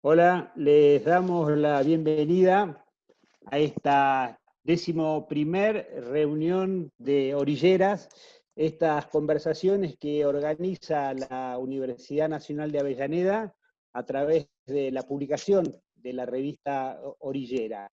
Hola, les damos la bienvenida a esta 11ª reunión de orilleras, estas conversaciones que organiza la Universidad Nacional de Avellaneda a través de la publicación de la revista Orillera.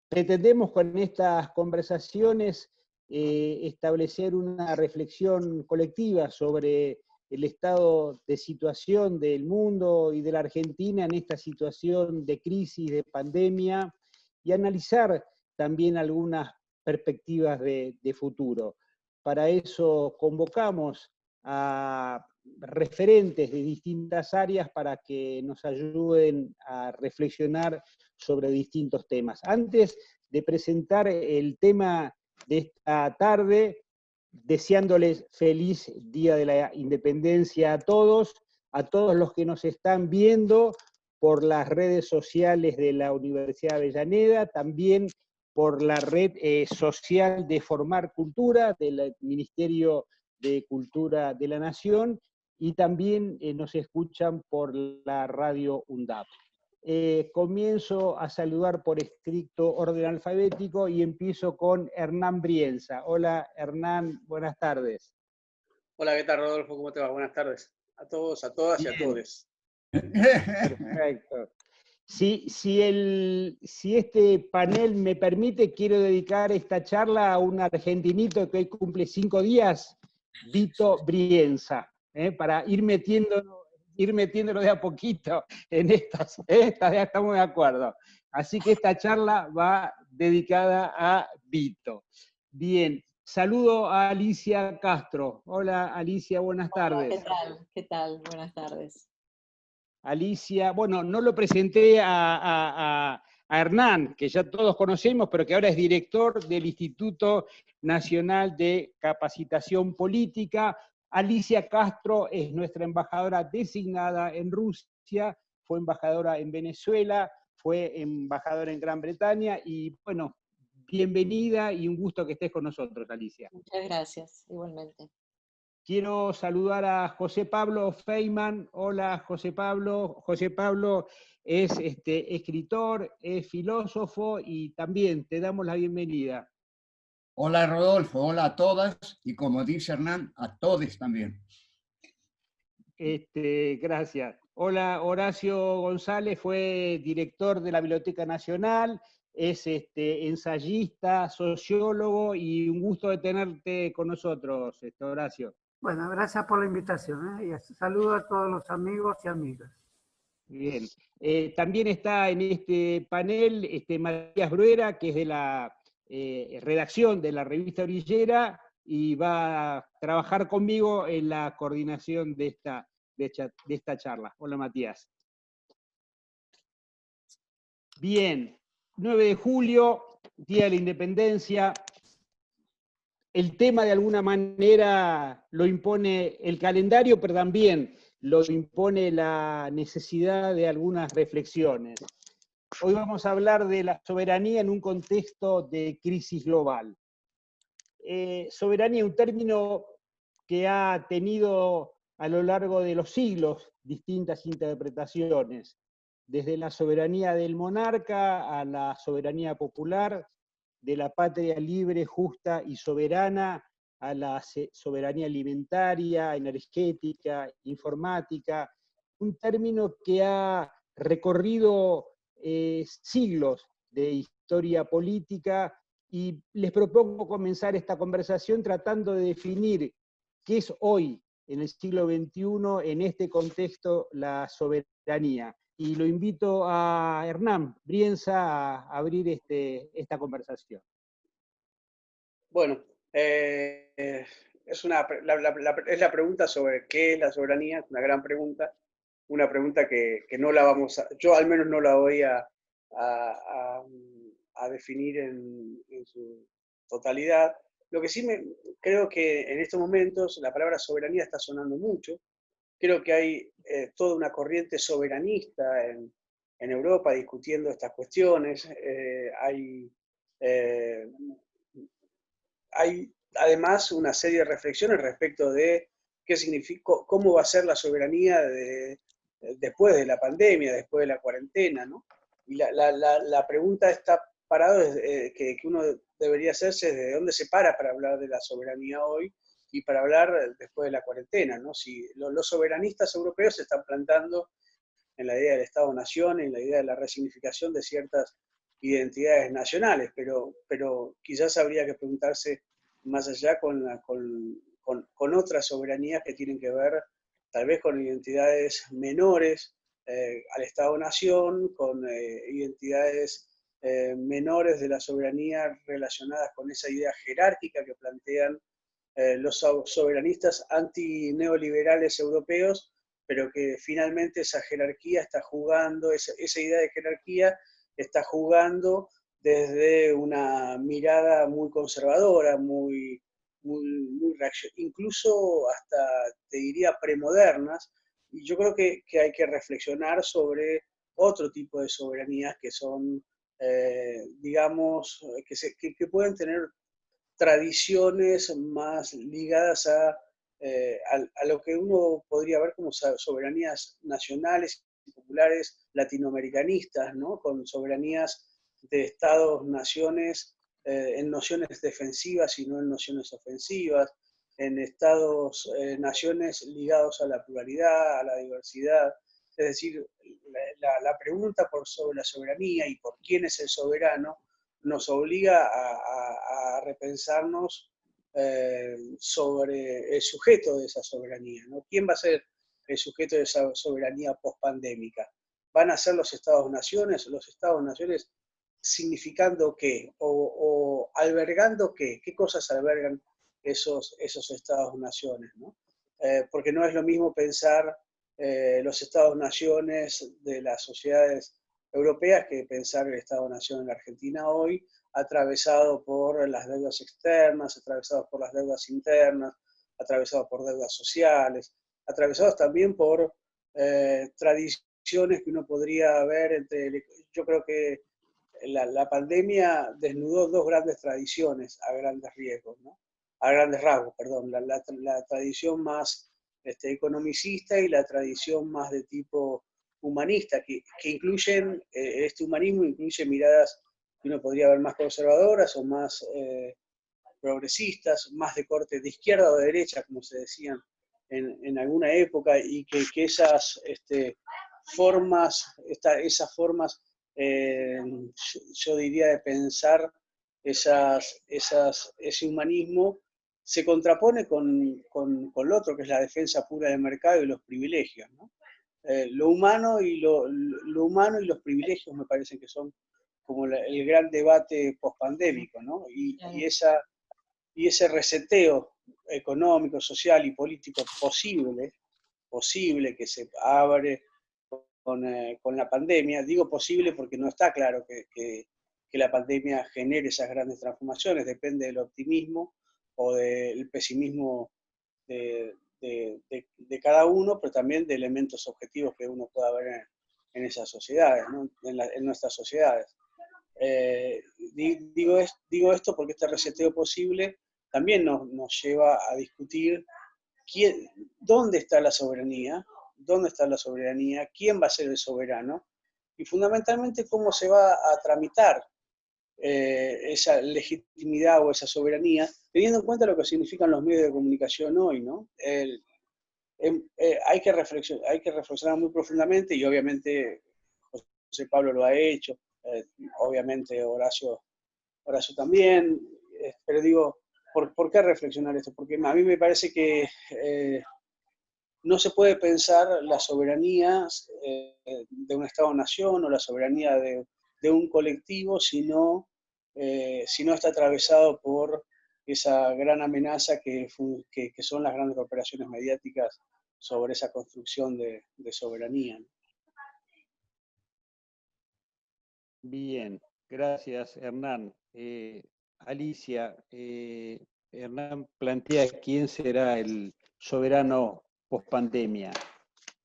Pretendemos con estas conversaciones establecer una reflexión colectiva sobre el estado de situación del mundo y de la Argentina en esta situación de crisis, de pandemia, y analizar también algunas perspectivas de futuro. Para eso convocamos a referentes de distintas áreas para que nos ayuden a reflexionar sobre distintos temas. Antes de presentar el tema de esta tarde, deseándoles feliz Día de la Independencia a todos los que nos están viendo por las redes sociales de la Universidad de Avellaneda, también por la red social de Formar Cultura del Ministerio de Cultura de la Nación, y también nos escuchan por la radio UNDAP. Comienzo a saludar por estricto orden alfabético y empiezo con Hernán Brienza. Hola Hernán, buenas tardes. Hola, ¿qué tal, Rodolfo? ¿Cómo te va? Buenas tardes a todos, a todas Bien. Y a todes. Perfecto. Si este panel me permite, quiero dedicar esta charla a un argentinito que hoy cumple 5 días, Vito Brienza, para ir metiéndolo de a poquito en estas, ya estamos de acuerdo. Así que esta charla va dedicada a Vito. Bien, saludo a Alicia Castro. Hola Alicia, buenas tardes. Hola, ¿qué tal? ¿Qué tal? Buenas tardes. Alicia, bueno, no lo presenté a Hernán, que ya todos conocemos, pero que ahora es director del Instituto Nacional de Capacitación Política. Alicia Castro es nuestra embajadora designada en Rusia, fue embajadora en Venezuela, fue embajadora en Gran Bretaña, y bueno, bienvenida y un gusto que estés con nosotros, Alicia. Muchas gracias, igualmente. Quiero saludar a José Pablo Feynman. Hola, José Pablo. José Pablo es escritor, es filósofo y también te damos la bienvenida. Hola, Rodolfo. Hola a todas y, como dice Hernán, a todos también. Gracias. Hola, Horacio González, fue director de la Biblioteca Nacional, es ensayista, sociólogo, y un gusto de tenerte con nosotros, Horacio. Bueno, gracias por la invitación, y saludo a todos los amigos y amigas. Bien. También está en este panel Matías Bruera, que es de la redacción de la revista Orillera, y va a trabajar conmigo en la coordinación de esta charla. Hola, Matías. Bien, 9 de julio, Día de la Independencia. El tema de alguna manera lo impone el calendario, pero también lo impone la necesidad de algunas reflexiones. Hoy vamos a hablar de la soberanía en un contexto de crisis global. Soberanía es un término que ha tenido a lo largo de los siglos distintas interpretaciones, desde la soberanía del monarca a la soberanía popular, de la patria libre, justa y soberana a la soberanía alimentaria, energética, informática, un término que ha recorrido siglos de historia política, y les propongo comenzar esta conversación tratando de definir qué es hoy, en el siglo XXI, en este contexto, la soberanía. Y lo invito a Hernán Brienza a abrir esta conversación. Bueno, es la pregunta sobre qué es la soberanía, es una gran pregunta, una pregunta que no la vamos a, yo al menos no la voy a definir en su totalidad. Lo que sí creo que en estos momentos la palabra soberanía está sonando mucho. Creo que hay toda una corriente soberanista en Europa discutiendo estas cuestiones. Hay además una serie de reflexiones respecto de qué significa, cómo va a ser la soberanía después de la pandemia, después de la cuarentena, ¿no? Y la pregunta está parado que uno debería hacerse es de dónde se para hablar de la soberanía hoy y para hablar después de la cuarentena, ¿no? Si los soberanistas europeos se están plantando en la idea del Estado-Nación, en la idea de la resignificación de ciertas identidades nacionales, pero quizás habría que preguntarse más allá con otras soberanías que tienen que ver tal vez con identidades menores al Estado-Nación, con identidades menores de la soberanía relacionadas con esa idea jerárquica que plantean los soberanistas antineoliberales europeos, pero que finalmente esa jerarquía está jugando, esa idea de jerarquía está jugando desde una mirada muy conservadora, muy incluso hasta, te diría, premodernas. Y yo creo que hay que reflexionar sobre otro tipo de soberanías que son, digamos, que pueden tener tradiciones más ligadas a lo que uno podría ver como soberanías nacionales y populares latinoamericanistas, ¿no? Con soberanías de estados-naciones en nociones defensivas y no en nociones ofensivas, en estados-naciones ligados a la pluralidad, a la diversidad. Es decir, la pregunta sobre la soberanía y por quién es el soberano nos obliga a repensarnos sobre el sujeto de esa soberanía, ¿no? ¿Quién va a ser el sujeto de esa soberanía post-pandémica? ¿Van a ser los Estados-naciones? ¿Los Estados-naciones significando qué? ¿O albergando qué? ¿Qué cosas albergan esos Estados-naciones, ¿no? Porque no es lo mismo pensar los Estados-naciones de las sociedades europeas que pensar el Estado-Nación en la Argentina hoy, atravesado por las deudas externas, atravesado por las deudas internas, atravesado por deudas sociales, atravesados también por tradiciones que uno podría ver entre... Yo creo que la pandemia desnudó dos grandes tradiciones a grandes riesgos, ¿no? A grandes rasgos, perdón, la tradición más economicista y la tradición más de tipo humanista, que incluyen, este humanismo incluye miradas que uno podría ver más conservadoras o más progresistas, más de corte de izquierda o de derecha, como se decían en alguna época, y que esas formas, yo diría, de pensar ese humanismo, se contrapone con lo otro, que es la defensa pura del mercado y los privilegios, ¿no? Lo humano y los privilegios me parecen que son como el gran debate pospandémico, ¿no? Y ese reseteo económico, social y político posible que se abre con la pandemia. Digo posible porque no está claro que la pandemia genere esas grandes transformaciones, depende del optimismo o del pesimismo de cada uno, pero también de elementos objetivos que uno pueda ver en esas sociedades, ¿no? en nuestras sociedades. Digo esto porque este reseteo posible también nos lleva a discutir dónde está la soberanía, quién va a ser el soberano y fundamentalmente cómo se va a tramitar esa legitimidad o esa soberanía, teniendo en cuenta lo que significan los medios de comunicación hoy, ¿no? Hay que reflexionar muy profundamente y obviamente José Pablo lo ha hecho, obviamente Horacio también, pero digo, ¿por qué reflexionar esto? Porque a mí me parece que no se puede pensar la soberanía de un Estado-nación o la soberanía de un colectivo si no está atravesado por esa gran amenaza que son las grandes corporaciones mediáticas sobre esa construcción de soberanía. Bien, gracias Hernán. Alicia, Hernán plantea quién será el soberano pospandemia.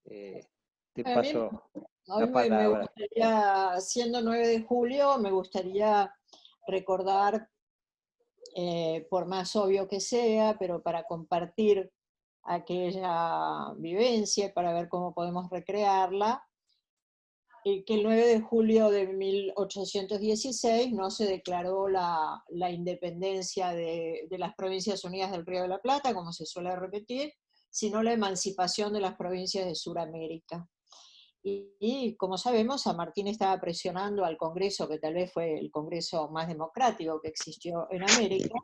Te paso la palabra. Me gustaría, siendo 9 de julio, me gustaría recordar, por más obvio que sea, pero para compartir aquella vivencia, para ver cómo podemos recrearla, que el 9 de julio de 1816 no se declaró la independencia de las Provincias Unidas del Río de la Plata, como se suele repetir, sino la emancipación de las provincias de Sudamérica. Y como sabemos, San Martín estaba presionando al Congreso, que tal vez fue el Congreso más democrático que existió en América,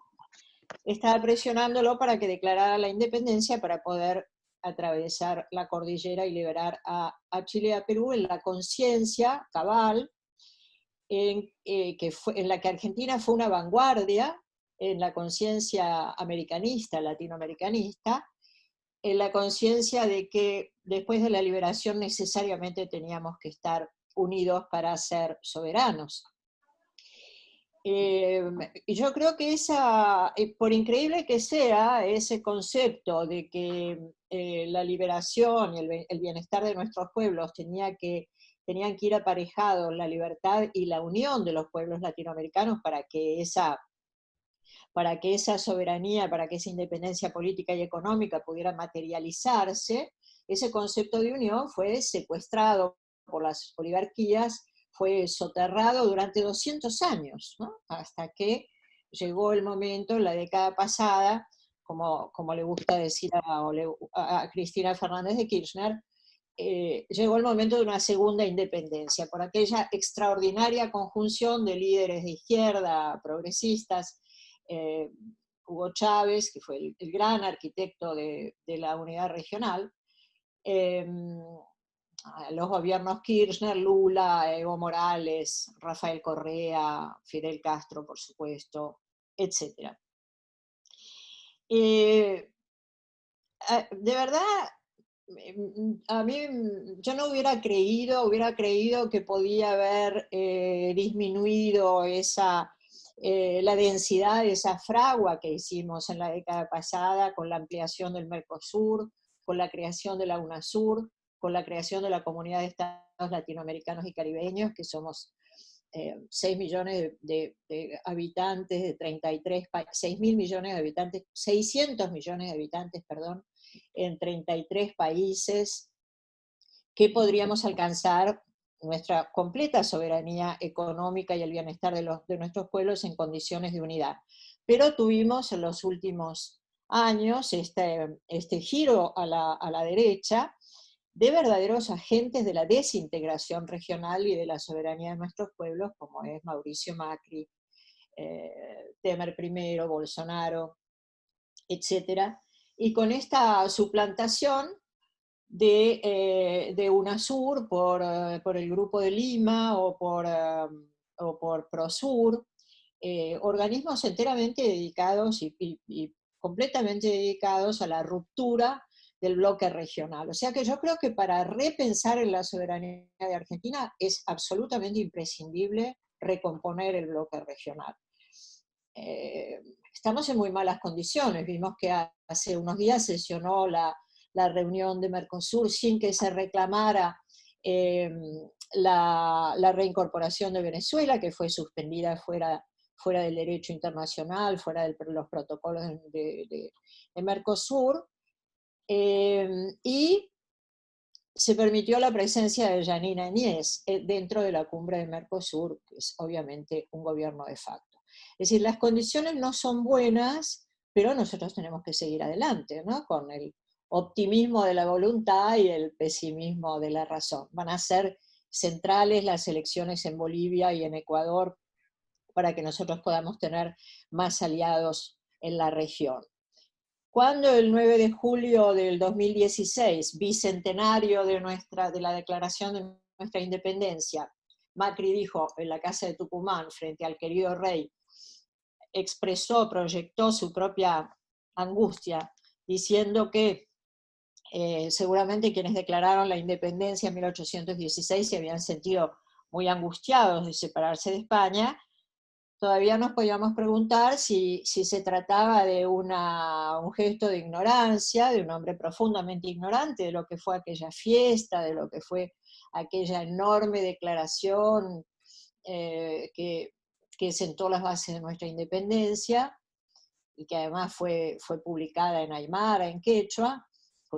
estaba presionándolo para que declarara la independencia para poder atravesar la cordillera y liberar a Chile y a Perú en la conciencia cabal, en la que Argentina fue una vanguardia, en la conciencia americanista, latinoamericanista, en la conciencia de que después de la liberación necesariamente teníamos que estar unidos para ser soberanos. Y yo creo que por increíble que sea, ese concepto de que la liberación y el bienestar de nuestros pueblos tenían que ir aparejados la libertad y la unión de los pueblos latinoamericanos para que esa soberanía, para que esa independencia política y económica pudiera materializarse, ese concepto de unión fue secuestrado por las oligarquías, fue soterrado durante 200 años, ¿no? Hasta que llegó el momento, en la década pasada, como le gusta decir a Cristina Fernández de Kirchner, llegó el momento de una segunda independencia, por aquella extraordinaria conjunción de líderes de izquierda, progresistas, Hugo Chávez, que fue el gran arquitecto de la unidad regional, los gobiernos Kirchner, Lula, Evo Morales, Rafael Correa, Fidel Castro, por supuesto, etc. De verdad, a mí yo no hubiera creído que podía haber disminuido la densidad de esa fragua que hicimos en la década pasada con la ampliación del Mercosur, con la creación de la UNASUR, con la creación de la Comunidad de Estados Latinoamericanos y Caribeños, que somos 6 millones de habitantes, de 6.000 millones de habitantes, 600 millones de habitantes, perdón, en 33 países, que podríamos alcanzar nuestra completa soberanía económica y el bienestar de nuestros pueblos en condiciones de unidad. Pero tuvimos en los últimos años este giro a la derecha de verdaderos agentes de la desintegración regional y de la soberanía de nuestros pueblos, como es Mauricio Macri, Temer primero, Bolsonaro, etc. Y con esta suplantación de UNASUR por el Grupo de Lima o por PROSUR, organismos enteramente dedicados y completamente dedicados a la ruptura del bloque regional. O sea que yo creo que para repensar en la soberanía de Argentina es absolutamente imprescindible recomponer el bloque regional. Estamos en muy malas condiciones. Vimos que hace unos días sesionó la reunión de Mercosur sin que se reclamara la reincorporación de Venezuela, que fue suspendida fuera del derecho internacional, fuera de los protocolos de Mercosur, y se permitió la presencia de Yanina Áñez dentro de la cumbre de Mercosur, que es obviamente un gobierno de facto. Es decir, las condiciones no son buenas, pero nosotros tenemos que seguir adelante, ¿no? Con el optimismo de la voluntad y el pesimismo de la razón. Van a ser centrales las elecciones en Bolivia y en Ecuador para que nosotros podamos tener más aliados en la región. Cuando el 9 de julio del 2016, bicentenario de la declaración de nuestra independencia, Macri dijo en la Casa de Tucumán, frente al querido rey, proyectó su propia angustia, diciendo que seguramente quienes declararon la independencia en 1816 se habían sentido muy angustiados de separarse de España. Todavía nos podíamos preguntar si se trataba de un gesto de ignorancia, de un hombre profundamente ignorante de lo que fue aquella fiesta, de lo que fue aquella enorme declaración que sentó las bases de nuestra independencia y que además fue publicada en Aymara, en quechua,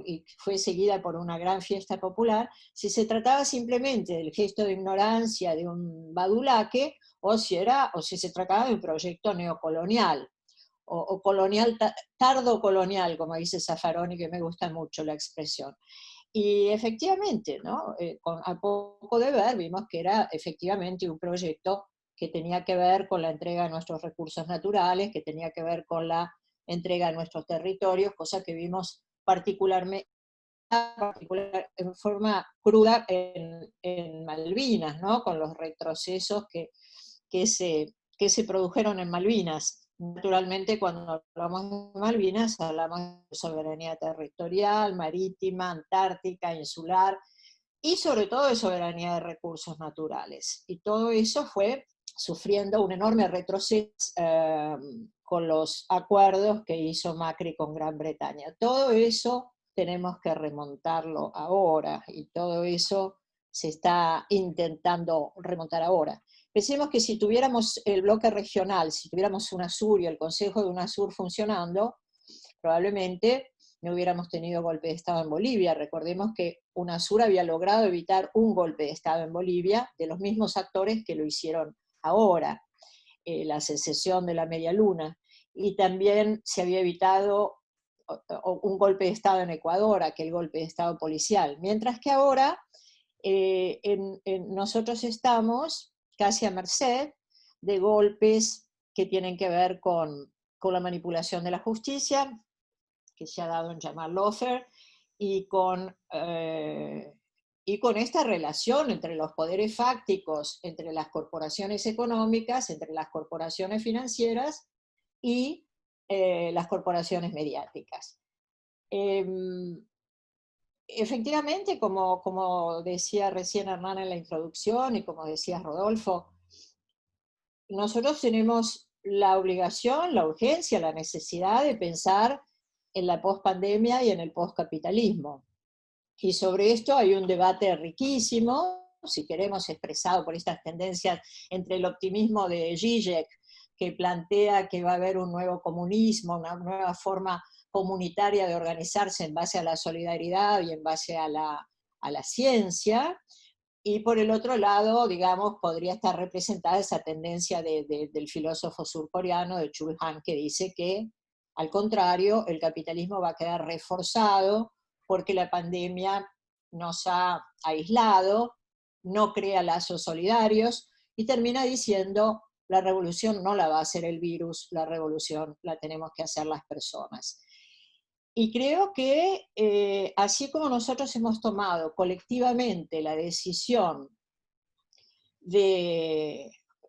y fue seguida por una gran fiesta popular, si se trataba simplemente del gesto de ignorancia de un badulaque, o si se trataba de un proyecto neocolonial, o colonial, tardo colonial, como dice Zaffaroni, que me gusta mucho la expresión. Y efectivamente, ¿no? A poco de ver, vimos que era efectivamente un proyecto que tenía que ver con la entrega de nuestros recursos naturales, que tenía que ver con la entrega de nuestros territorios, cosa que vimos particularmente en forma cruda en Malvinas, ¿no? Con los retrocesos que se produjeron en Malvinas. Naturalmente, cuando hablamos de Malvinas, hablamos de soberanía territorial, marítima, antártica, insular, y sobre todo de soberanía de recursos naturales. Y todo eso fue sufriendo un enorme retroceso con los acuerdos que hizo Macri con Gran Bretaña. Todo eso tenemos que remontarlo ahora, y todo eso se está intentando remontar ahora. Pensemos que si tuviéramos el bloque regional, si tuviéramos UNASUR y el Consejo de UNASUR funcionando, probablemente no hubiéramos tenido golpe de Estado en Bolivia. Recordemos que UNASUR había logrado evitar un golpe de Estado en Bolivia de los mismos actores que lo hicieron ahora, la secesión de la Media Luna, y también se había evitado un golpe de Estado en Ecuador, aquel golpe de Estado policial, mientras que ahora nosotros estamos casi a merced de golpes que tienen que ver con la manipulación de la justicia, que se ha dado en llamar lawfare, y con esta relación entre los poderes fácticos, entre las corporaciones económicas, entre las corporaciones financieras y las corporaciones mediáticas. Efectivamente, como decía recién Hernán en la introducción, y como decía Rodolfo, nosotros tenemos la obligación, la urgencia, la necesidad de pensar en la pospandemia y en el postcapitalismo. Y sobre esto hay un debate riquísimo, si queremos, expresado por estas tendencias entre el optimismo de Zizek, que plantea que va a haber un nuevo comunismo, una nueva forma comunitaria de organizarse en base a la solidaridad y en base a la ciencia, y por el otro lado, digamos, podría estar representada esa tendencia del filósofo surcoreano, de Chul Han, que dice que, al contrario, el capitalismo va a quedar reforzado porque la pandemia nos ha aislado, no crea lazos solidarios, y termina diciendo, la revolución no la va a hacer el virus, la revolución la tenemos que hacer las personas. Y creo que así como nosotros hemos tomado colectivamente la decisión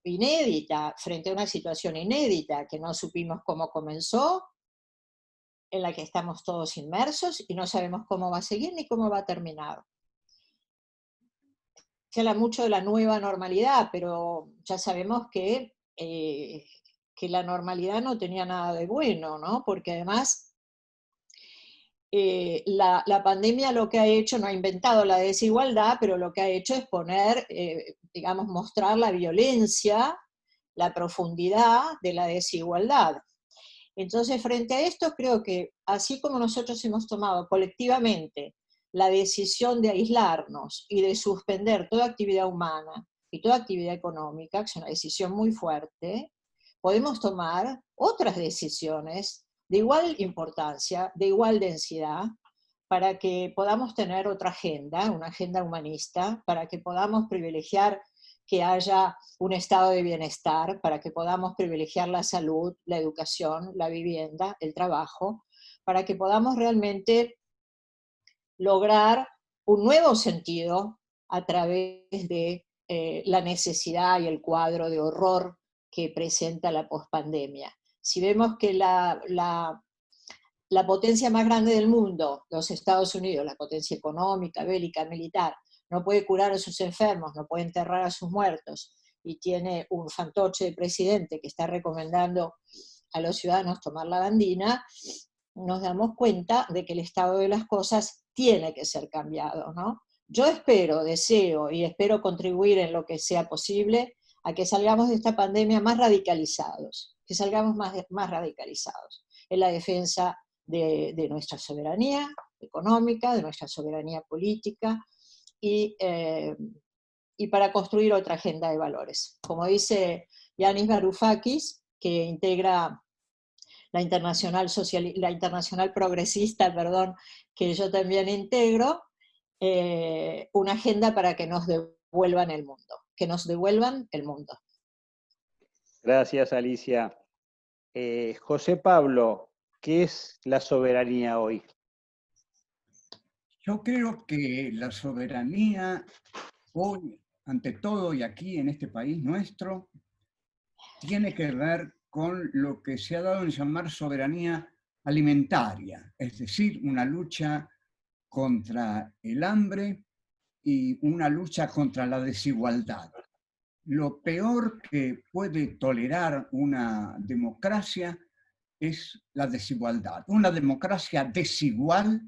inédita, frente a una situación inédita que no supimos cómo comenzó, en la que estamos todos inmersos y no sabemos cómo va a seguir ni cómo va a terminar. Se habla mucho de la nueva normalidad, pero ya sabemos que la normalidad no tenía nada de bueno, ¿no? Porque además la pandemia lo que ha hecho, no ha inventado la desigualdad, pero lo que ha hecho es poner, digamos, mostrar la violencia, la profundidad de la desigualdad. Entonces, frente a esto, creo que así como nosotros hemos tomado colectivamente la decisión de aislarnos y de suspender toda actividad humana y toda actividad económica, que es una decisión muy fuerte, podemos tomar otras decisiones de igual importancia, de igual densidad, para que podamos tener otra agenda, una agenda humanista, para que podamos privilegiar que haya un estado de bienestar, para que podamos privilegiar la salud, la educación, la vivienda, el trabajo, para que podamos realmente lograr un nuevo sentido a través de la necesidad y el cuadro de horror que presenta la pospandemia. Si vemos que la potencia más grande del mundo, los Estados Unidos, la potencia económica, bélica, militar, no puede curar a sus enfermos, no puede enterrar a sus muertos, y tiene un fantoche de presidente que está recomendando a los ciudadanos tomar la lavandina, nos damos cuenta de que el estado de las cosas tiene que ser cambiado, ¿no? Yo espero, deseo y espero contribuir en lo que sea posible a que salgamos de esta pandemia más radicalizados, que salgamos más radicalizados en la defensa de nuestra soberanía, económica, de nuestra soberanía política y para construir otra agenda de valores. Como dice Yanis Varoufakis, que integra la Internacional Progresista, perdón, que yo también integro, una agenda para que nos devuelvan el mundo, que nos devuelvan el mundo. Gracias, Alicia. José Pablo, ¿qué es la soberanía hoy? Yo creo que la soberanía hoy, ante todo y aquí en este país nuestro, tiene que ver con lo que se ha dado en llamar soberanía alimentaria, es decir, una lucha contra el hambre y una lucha contra la desigualdad. Lo peor que puede tolerar una democracia es la desigualdad. Una democracia desigual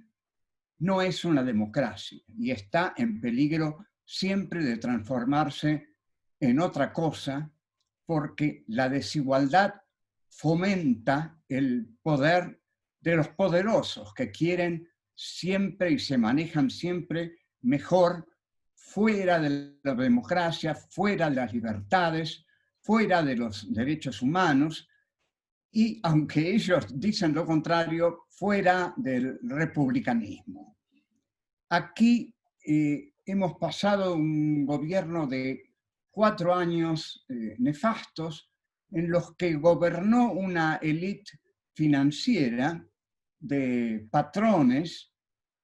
no es una democracia y está en peligro siempre de transformarse en otra cosa, porque la desigualdad fomenta el poder de los poderosos que quieren siempre y se manejan siempre mejor fuera de la democracia, fuera de las libertades, fuera de los derechos humanos y, aunque ellos dicen lo contrario, fuera del republicanismo. Aquí hemos pasado un gobierno de 4 años nefastos en los que gobernó una élite financiera de patrones,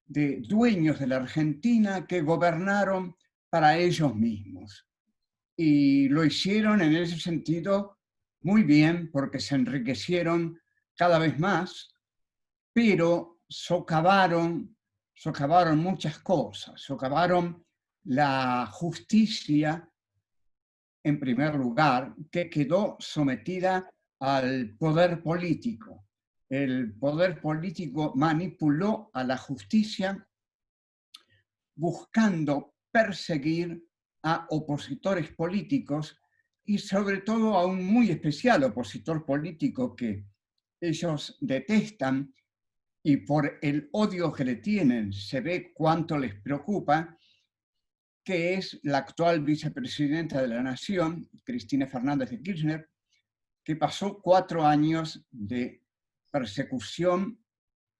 de dueños de la Argentina que gobernaron para ellos mismos. Y lo hicieron en ese sentido muy bien porque se enriquecieron cada vez más, pero socavaron muchas cosas. Socavaron la justicia, en primer lugar, que quedó sometida al poder político. El poder político manipuló a la justicia buscando perseguir a opositores políticos y sobre todo a un muy especial opositor político que ellos detestan y por el odio que le tienen se ve cuánto les preocupa, que es la actual vicepresidenta de la Nación, Cristina Fernández de Kirchner, que pasó 4 años de persecución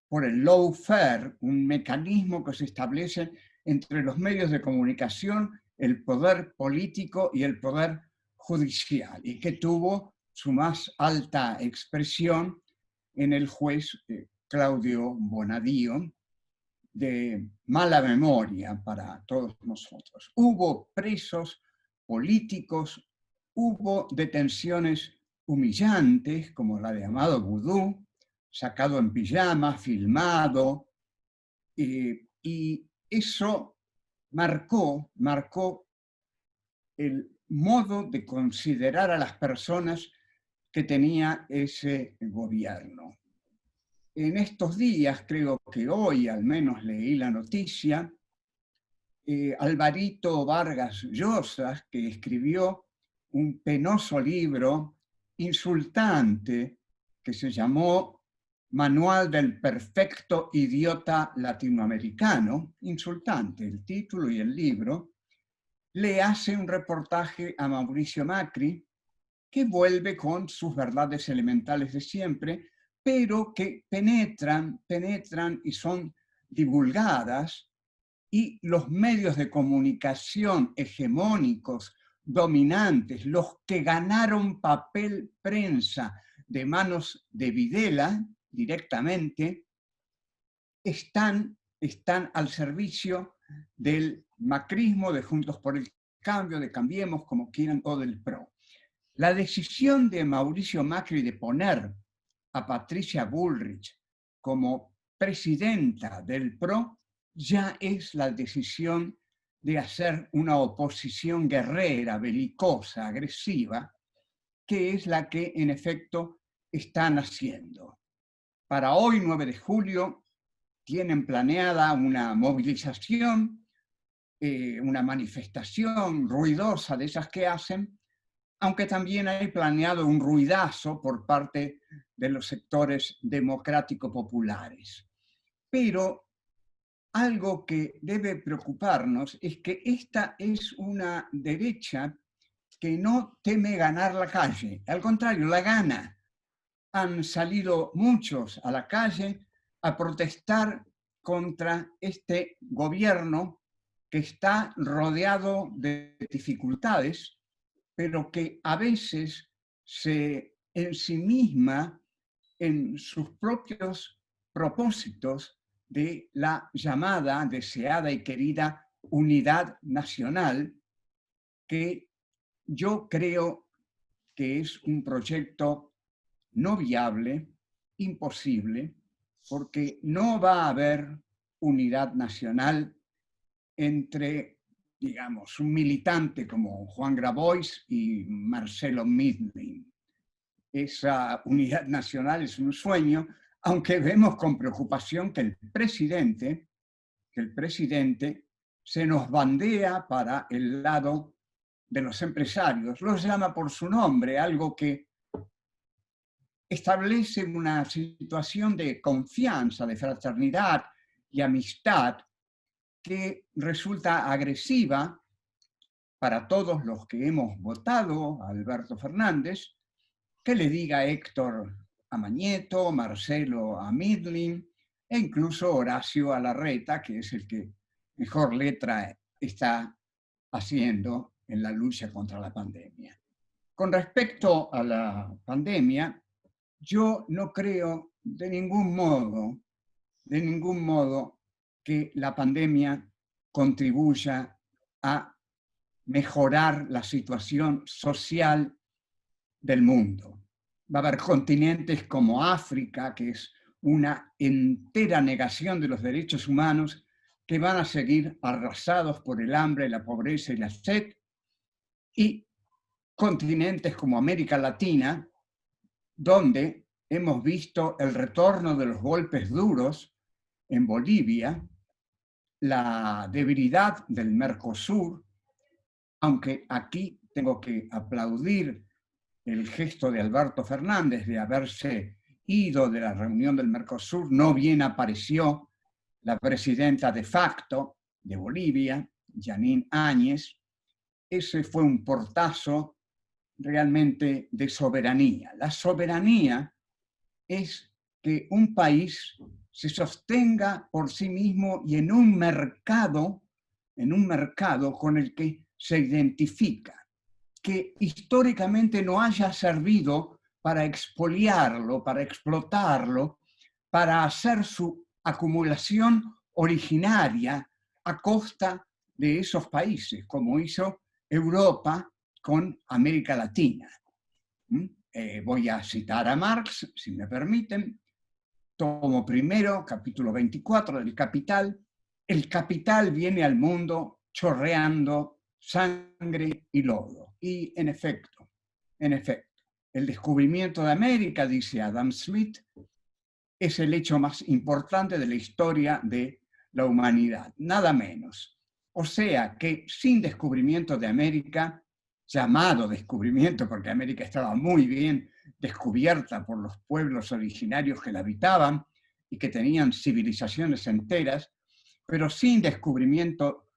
por el lawfare, un mecanismo que se establece entre los medios de comunicación, el poder político y el poder judicial, y que tuvo su más alta expresión en el juez Claudio Bonadío, de mala memoria para todos nosotros. Hubo presos políticos, hubo detenciones humillantes, como la de Amado Boudou, sacado en pijama, filmado, y eso marcó el modo de considerar a las personas que tenía ese gobierno. En estos días, creo que hoy al menos leí la noticia, Alvarito Vargas Llosa, que escribió un penoso libro insultante que se llamó Manual del Perfecto Idiota Latinoamericano, insultante el título y el libro, le hace un reportaje a Mauricio Macri que vuelve con sus verdades elementales de siempre, pero que penetran y son divulgadas, y los medios de comunicación hegemónicos, dominantes, los que ganaron papel prensa de manos de Videla directamente, están al servicio del macrismo, de Juntos por el Cambio, de Cambiemos, como quieran, o del PRO. La decisión de Mauricio Macri de poner a Patricia Bullrich como presidenta del PRO ya es la decisión de hacer una oposición guerrera, belicosa, agresiva, que es la que en efecto están haciendo. Para hoy, 9 de julio, tienen planeada una movilización, una manifestación ruidosa de esas que hacen, aunque también hay planeado un ruidazo por parte de los sectores democrático-populares. Pero algo que debe preocuparnos es que esta es una derecha que no teme ganar la calle, al contrario, la gana. Han salido muchos a la calle a protestar contra este gobierno que está rodeado de dificultades, pero que a veces se ensimisma en sus propios propósitos de la llamada, deseada y querida unidad nacional, que yo creo que es un proyecto no viable, imposible, porque no va a haber unidad nacional entre, digamos, un militante como Juan Grabois y Marcelo Midlin. Esa unidad nacional es un sueño, aunque vemos con preocupación que el presidente se nos bandea para el lado de los empresarios, los llama por su nombre, algo que establece una situación de confianza, de fraternidad y amistad que resulta agresiva para todos los que hemos votado a Alberto Fernández, que le diga Héctor a Mañeto, Marcelo a Midlin e incluso Horacio a Larreta, que es el que mejor letra está haciendo en la lucha contra la pandemia. Con respecto a la pandemia, yo no creo de ningún modo que la pandemia contribuya a mejorar la situación social del mundo. Va a haber continentes como África, que es una entera negación de los derechos humanos, que van a seguir arrasados por el hambre, la pobreza y la sed, y continentes como América Latina, donde hemos visto el retorno de los golpes duros en Bolivia, la debilidad del Mercosur, aunque aquí tengo que aplaudir el gesto de Alberto Fernández de haberse ido de la reunión del Mercosur, no bien apareció la presidenta de facto de Bolivia, Jeanine Áñez. Ese fue un portazo realmente de soberanía. La soberanía es que un país se sostenga por sí mismo y en un mercado con el que se identifica, que históricamente no haya servido para expoliarlo, para explotarlo, para hacer su acumulación originaria a costa de esos países, como hizo Europa con América Latina. Voy a citar a Marx, si me permiten, tomo primero, capítulo 24 del Capital. El capital viene al mundo chorreando sangre y lodo. Y en efecto, el descubrimiento de América, dice Adam Smith, es el hecho más importante de la historia de la humanidad, nada menos. O sea que sin descubrimiento de América, llamado descubrimiento porque América estaba muy bien descubierta por los pueblos originarios que la habitaban y que tenían civilizaciones enteras, pero sin descubrimiento,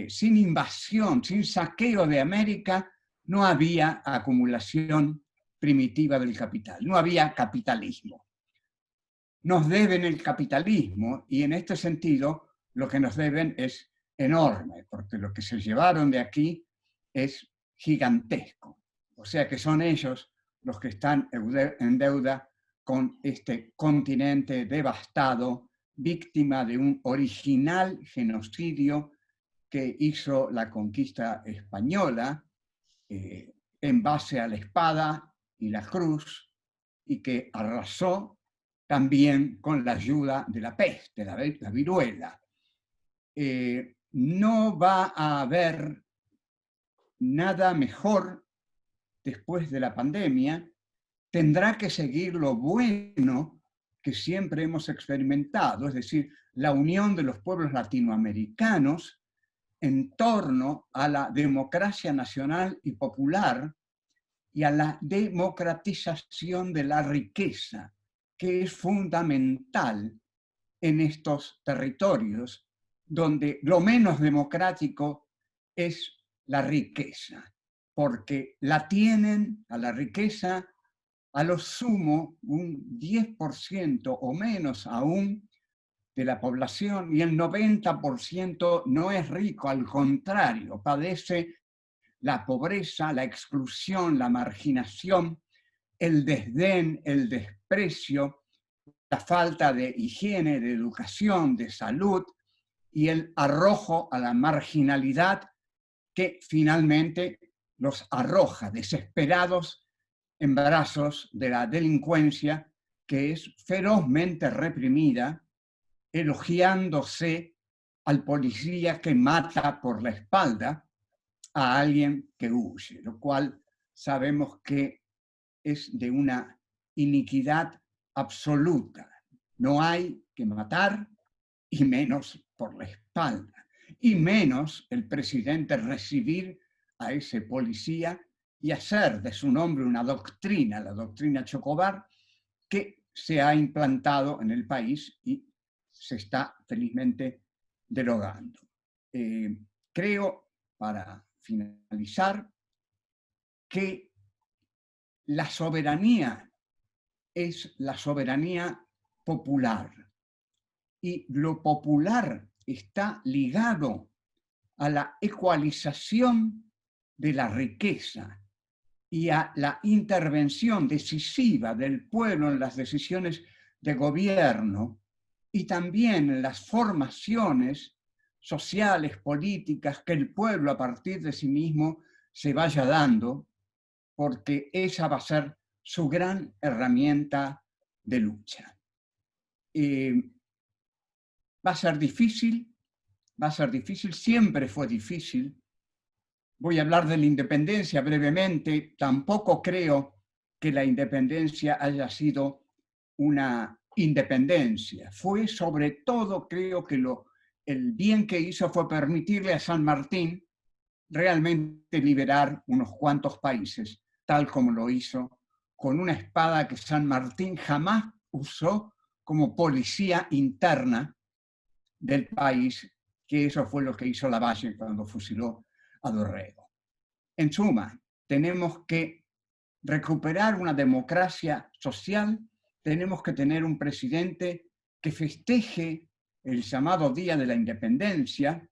sin invasión, sin saqueo de América, no había acumulación primitiva del capital, no había capitalismo. Nos deben el capitalismo y en este sentido lo que nos deben es enorme, porque lo que se llevaron de aquí es gigantesco. O sea que son ellos los que están en deuda con este continente devastado, víctima de un original genocidio que hizo la conquista española en base a la espada y la cruz, y que arrasó también con la ayuda de la peste, la viruela. No va a haber nada mejor después de la pandemia. Tendrá que seguir lo bueno que siempre hemos experimentado, es decir, la unión de los pueblos latinoamericanos en torno a la democracia nacional y popular y a la democratización de la riqueza, que es fundamental en estos territorios donde lo menos democrático es la riqueza, porque la tienen a la riqueza a lo sumo un 10% o menos aún de la población, y el 90% no es rico, al contrario, padece la pobreza, la exclusión, la marginación, el desdén, el desprecio, la falta de higiene, de educación, de salud y el arrojo a la marginalidad que finalmente los arroja desesperados en brazos de la delincuencia, que es ferozmente reprimida, elogiándose al policía que mata por la espalda a alguien que huye, lo cual sabemos que es de una iniquidad absoluta. No hay que matar, y menos por la espalda, y menos el presidente recibir a ese policía y hacer de su nombre una doctrina, la doctrina Chocobar, que se ha implantado en el país y se está felizmente derogando. Creo, para finalizar, que la soberanía es la soberanía popular, y lo popular está ligado a la ecualización de la riqueza y a la intervención decisiva del pueblo en las decisiones de gobierno y también en las formaciones sociales, políticas que el pueblo a partir de sí mismo se vaya dando, porque esa va a ser su gran herramienta de lucha. Va a ser difícil, siempre fue difícil. Voy a hablar de la independencia brevemente. Tampoco creo que la independencia haya sido una independencia. Fue sobre todo, creo que el bien que hizo fue permitirle a San Martín realmente liberar unos cuantos países, tal como lo hizo con una espada que San Martín jamás usó como policía interna del país, que eso fue lo que hizo Lavalle cuando fusiló a Dorrego. En suma, tenemos que recuperar una democracia social, tenemos que tener un presidente que festeje el llamado Día de la Independencia,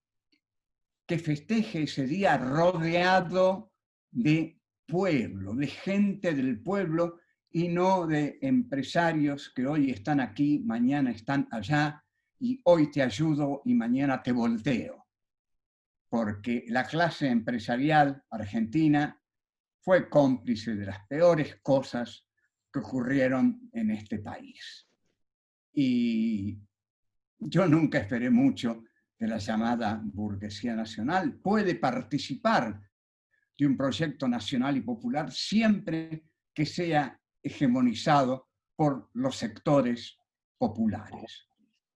que festeje ese día rodeado de pueblo, de gente del pueblo y no de empresarios que hoy están aquí, mañana están allá, y hoy te ayudo y mañana te volteo. Porque la clase empresarial argentina fue cómplice de las peores cosas que ocurrieron en este país. Y yo nunca esperé mucho de la llamada burguesía nacional. Puede participar de un proyecto nacional y popular siempre que sea hegemonizado por los sectores populares.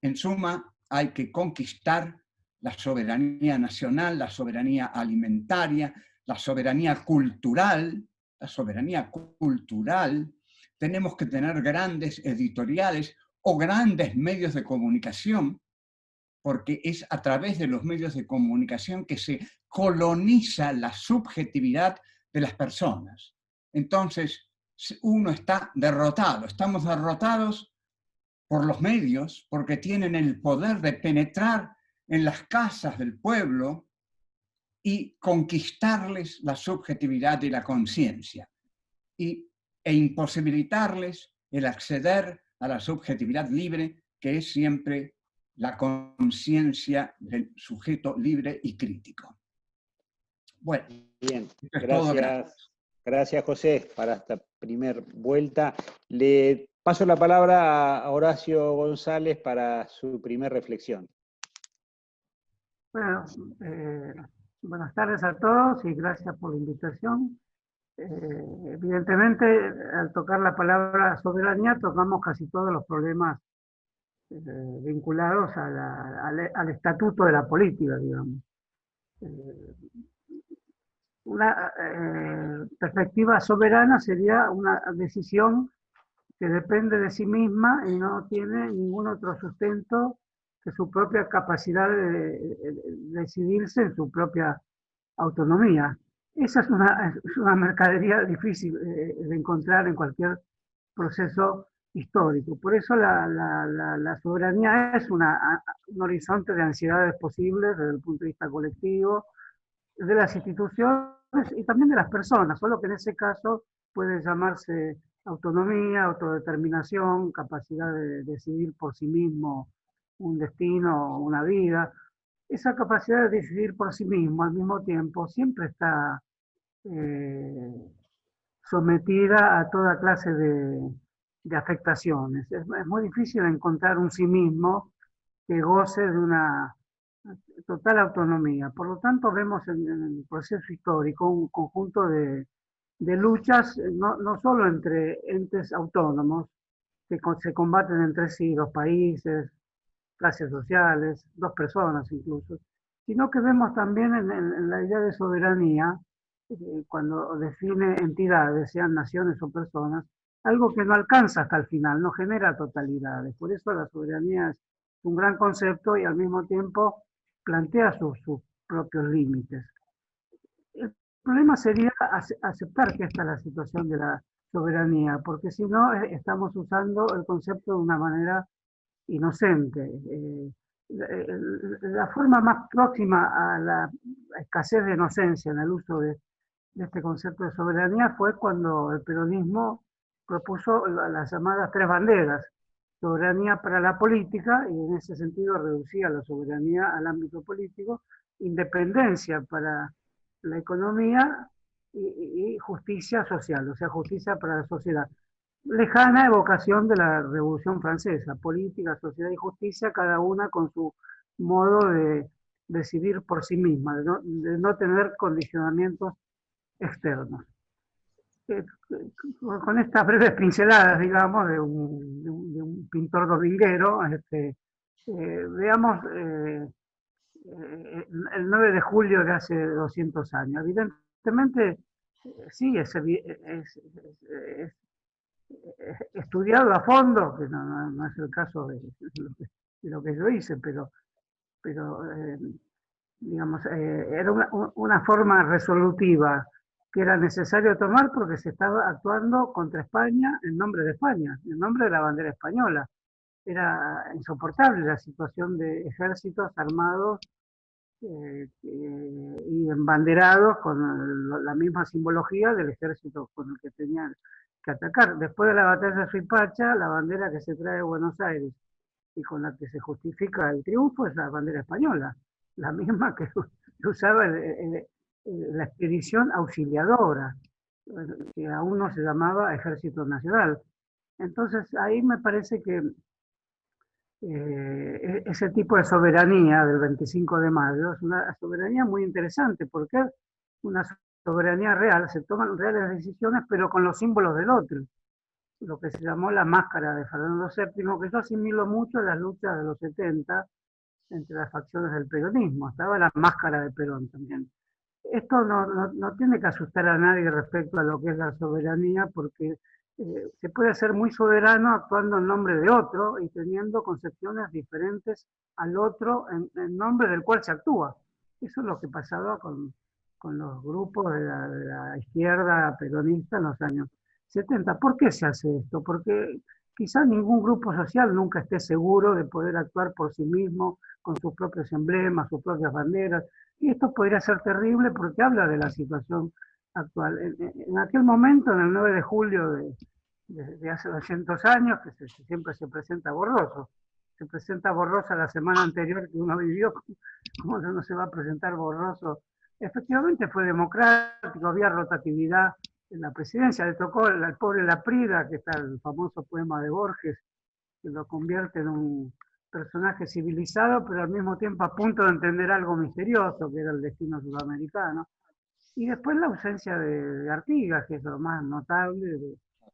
En suma, hay que conquistar la soberanía nacional, la soberanía alimentaria, la soberanía cultural. Tenemos que tener grandes editoriales o grandes medios de comunicación, porque es a través de los medios de comunicación que se coloniza la subjetividad de las personas. Entonces, uno está derrotado. Estamos derrotados por los medios, porque tienen el poder de penetrar en las casas del pueblo y conquistarles la subjetividad y la conciencia, e imposibilitarles el acceder a la subjetividad libre, que es siempre la conciencia del sujeto libre y crítico. Bueno, bien, gracias. Gracias, José, para esta primera vuelta. Le paso la palabra a Horacio González para su primera reflexión. Bueno, buenas tardes a todos y gracias por la invitación. Evidentemente, al tocar la palabra soberanía, tocamos casi todos los problemas vinculados al estatuto de la política, digamos. Una perspectiva soberana sería una decisión que depende de sí misma y no tiene ningún otro sustento su propia capacidad de decidirse en su propia autonomía. Esa es una mercadería difícil de encontrar en cualquier proceso histórico. Por eso la soberanía es un horizonte de ansiedades posibles desde el punto de vista colectivo, de las instituciones y también de las personas, solo que en ese caso puede llamarse autonomía, autodeterminación, capacidad de decidir por sí mismo un destino, una vida. Esa capacidad de decidir por sí mismo al mismo tiempo siempre está sometida a toda clase de afectaciones. Es muy difícil encontrar un sí mismo que goce de una total autonomía. Por lo tanto, vemos en el proceso histórico un conjunto de luchas, no solo entre entes autónomos, que se combaten entre sí, dos países, clases sociales, dos personas incluso, sino que vemos también en la idea de soberanía, cuando define entidades, sean naciones o personas, algo que no alcanza hasta el final, no genera totalidades. Por eso la soberanía es un gran concepto y al mismo tiempo plantea sus propios límites. El problema sería aceptar que esta es la situación de la soberanía, porque si no estamos usando el concepto de una manera inocente. La forma más próxima a la escasez de inocencia en el uso de este concepto de soberanía fue cuando el peronismo propuso las llamadas tres banderas: soberanía para la política, y en ese sentido reducía la soberanía al ámbito político; independencia para la economía y justicia social, o sea, justicia para la sociedad. Lejana evocación de la Revolución Francesa: política, sociedad y justicia, cada una con su modo de decidir por sí misma, de no tener condicionamientos externos. Con estas breves pinceladas, digamos, de un pintor dominguero, veamos el 9 de julio de hace 200 años. Evidentemente, sí, es estudiado a fondo, que no es el caso de lo que yo hice, pero digamos, era una forma resolutiva que era necesario tomar porque se estaba actuando contra España en nombre de España, en nombre de la bandera española. Era insoportable la situación de ejércitos armados y embanderados con la misma simbología del ejército con el que tenían que atacar. Después de la batalla de Suipacha, la bandera que se trae de Buenos Aires y con la que se justifica el triunfo es la bandera española, la misma que usaba la expedición auxiliadora, que aún no se llamaba Ejército Nacional. Entonces ahí me parece que ese tipo de soberanía del 25 de mayo es una soberanía muy interesante, porque es una soberanía real, se toman reales decisiones, pero con los símbolos del otro, lo que se llamó la máscara de Fernando VII, que yo asimilo mucho a las luchas de los 70 entre las facciones del peronismo. Estaba la máscara de Perón también. Esto no tiene que asustar a nadie respecto a lo que es la soberanía, porque se puede ser muy soberano actuando en nombre de otro y teniendo concepciones diferentes al otro en nombre del cual se actúa. Eso es lo que pasaba con los grupos de la izquierda peronista en los años 70. ¿Por qué se hace esto? Porque quizás ningún grupo social nunca esté seguro de poder actuar por sí mismo, con sus propios emblemas, sus propias banderas, y esto podría ser terrible porque habla de la situación actual. En aquel momento, en el 9 de julio de hace 200 años, que siempre se presenta borroso, se presenta borrosa la semana anterior que uno vivió, ¿cómo no se va a presentar borroso? Efectivamente fue democrático, había rotatividad en la presidencia, le tocó al pobre Laprida, que está el famoso poema de Borges, que lo convierte en un personaje civilizado, pero al mismo tiempo a punto de entender algo misterioso, que era el destino sudamericano. Y después la ausencia de Artigas, que es lo más notable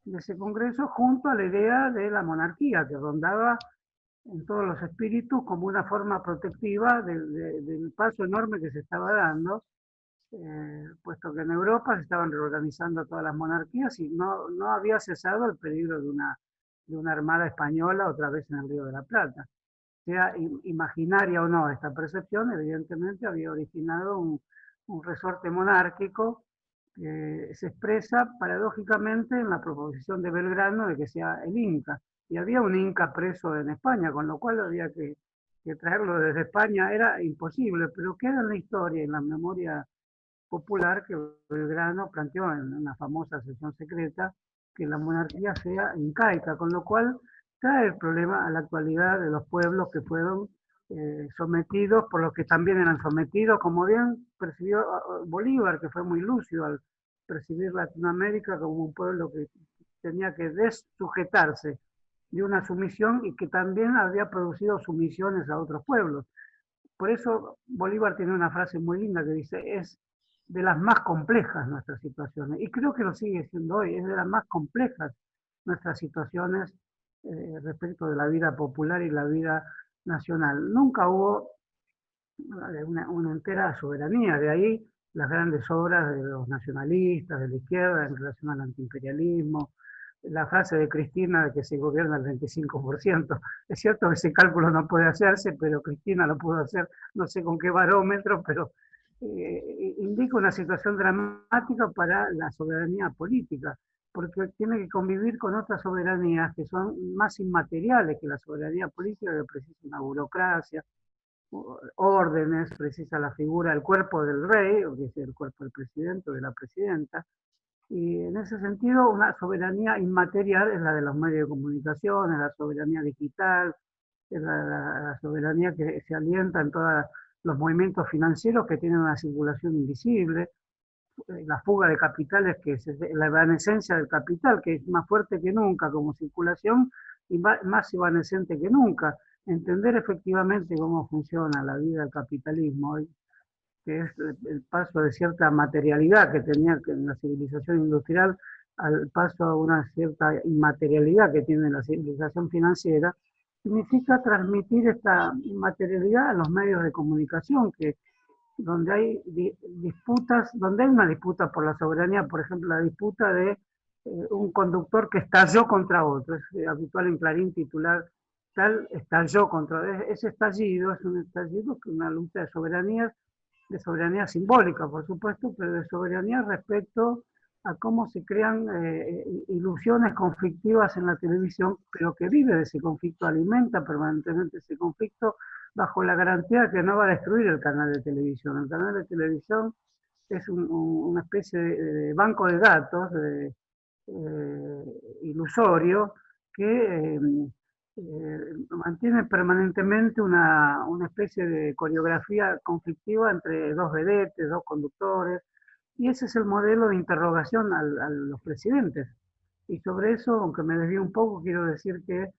de ese congreso, junto a la idea de la monarquía, que rondaba en todos los espíritus como una forma protectiva del paso enorme que se estaba dando, puesto que en Europa se estaban reorganizando todas las monarquías y no había cesado el peligro de una armada española otra vez en el Río de la Plata. sea imaginaria o no esta percepción, evidentemente había originado un resorte monárquico que se expresa paradójicamente en la proposición de Belgrano de que sea el Inca. Y había un Inca preso en España, con lo cual había que traerlo desde España. Era imposible, pero queda en la historia, en la memoria popular, que Belgrano planteó en una famosa sesión secreta que la monarquía sea incaica, con lo cual trae el problema a la actualidad de los pueblos que fueron sometidos por los que también eran sometidos, como bien percibió Bolívar, que fue muy lúcido al percibir Latinoamérica como un pueblo que tenía que desujetarse de una sumisión y que también había producido sumisiones a otros pueblos. Por eso Bolívar tiene una frase muy linda que dice, es de las más complejas nuestras situaciones, y creo que lo sigue siendo hoy, es de las más complejas nuestras situaciones respecto de la vida popular y la vida nacional. Nunca hubo una entera soberanía, de ahí las grandes obras de los nacionalistas, de la izquierda en relación al antiimperialismo, la frase de Cristina de que se gobierna el 25%. Es cierto que ese cálculo no puede hacerse, pero Cristina lo pudo hacer, no sé con qué barómetro, pero indica una situación dramática para la soberanía política, porque tiene que convivir con otras soberanías que son más inmateriales que la soberanía política, que precisa una burocracia, órdenes, precisa la figura, el cuerpo del rey, o que es el cuerpo del presidente o de la presidenta. Y en ese sentido, una soberanía inmaterial es la de los medios de comunicación, es la soberanía digital, es la soberanía que se alienta en todos los movimientos financieros que tienen una circulación invisible, la fuga de capitales, que es la evanescencia del capital, que es más fuerte que nunca como circulación y más evanescente que nunca. Entender efectivamente cómo funciona la vida del capitalismo, que es el paso de cierta materialidad que tenía en la civilización industrial al paso a una cierta inmaterialidad que tiene la civilización financiera, significa transmitir esta inmaterialidad a los medios de comunicación, que donde hay disputas, donde hay una disputa por la soberanía, por ejemplo, la disputa de un conductor que estalló contra otro, es habitual en Clarín titular, tal estalló contra, ese estallido es un estallido que es una lucha de soberanía simbólica, por supuesto, pero de soberanía respecto a cómo se crean ilusiones conflictivas en la televisión, pero que vive de ese conflicto, alimenta permanentemente ese conflicto bajo la garantía que no va a destruir el canal de televisión. El canal de televisión es una especie de banco de datos ilusorio que mantiene permanentemente una especie de coreografía conflictiva entre dos vedettes, dos conductores, y ese es el modelo de interrogación a los presidentes. Y sobre eso, aunque me desvío un poco, quiero decir que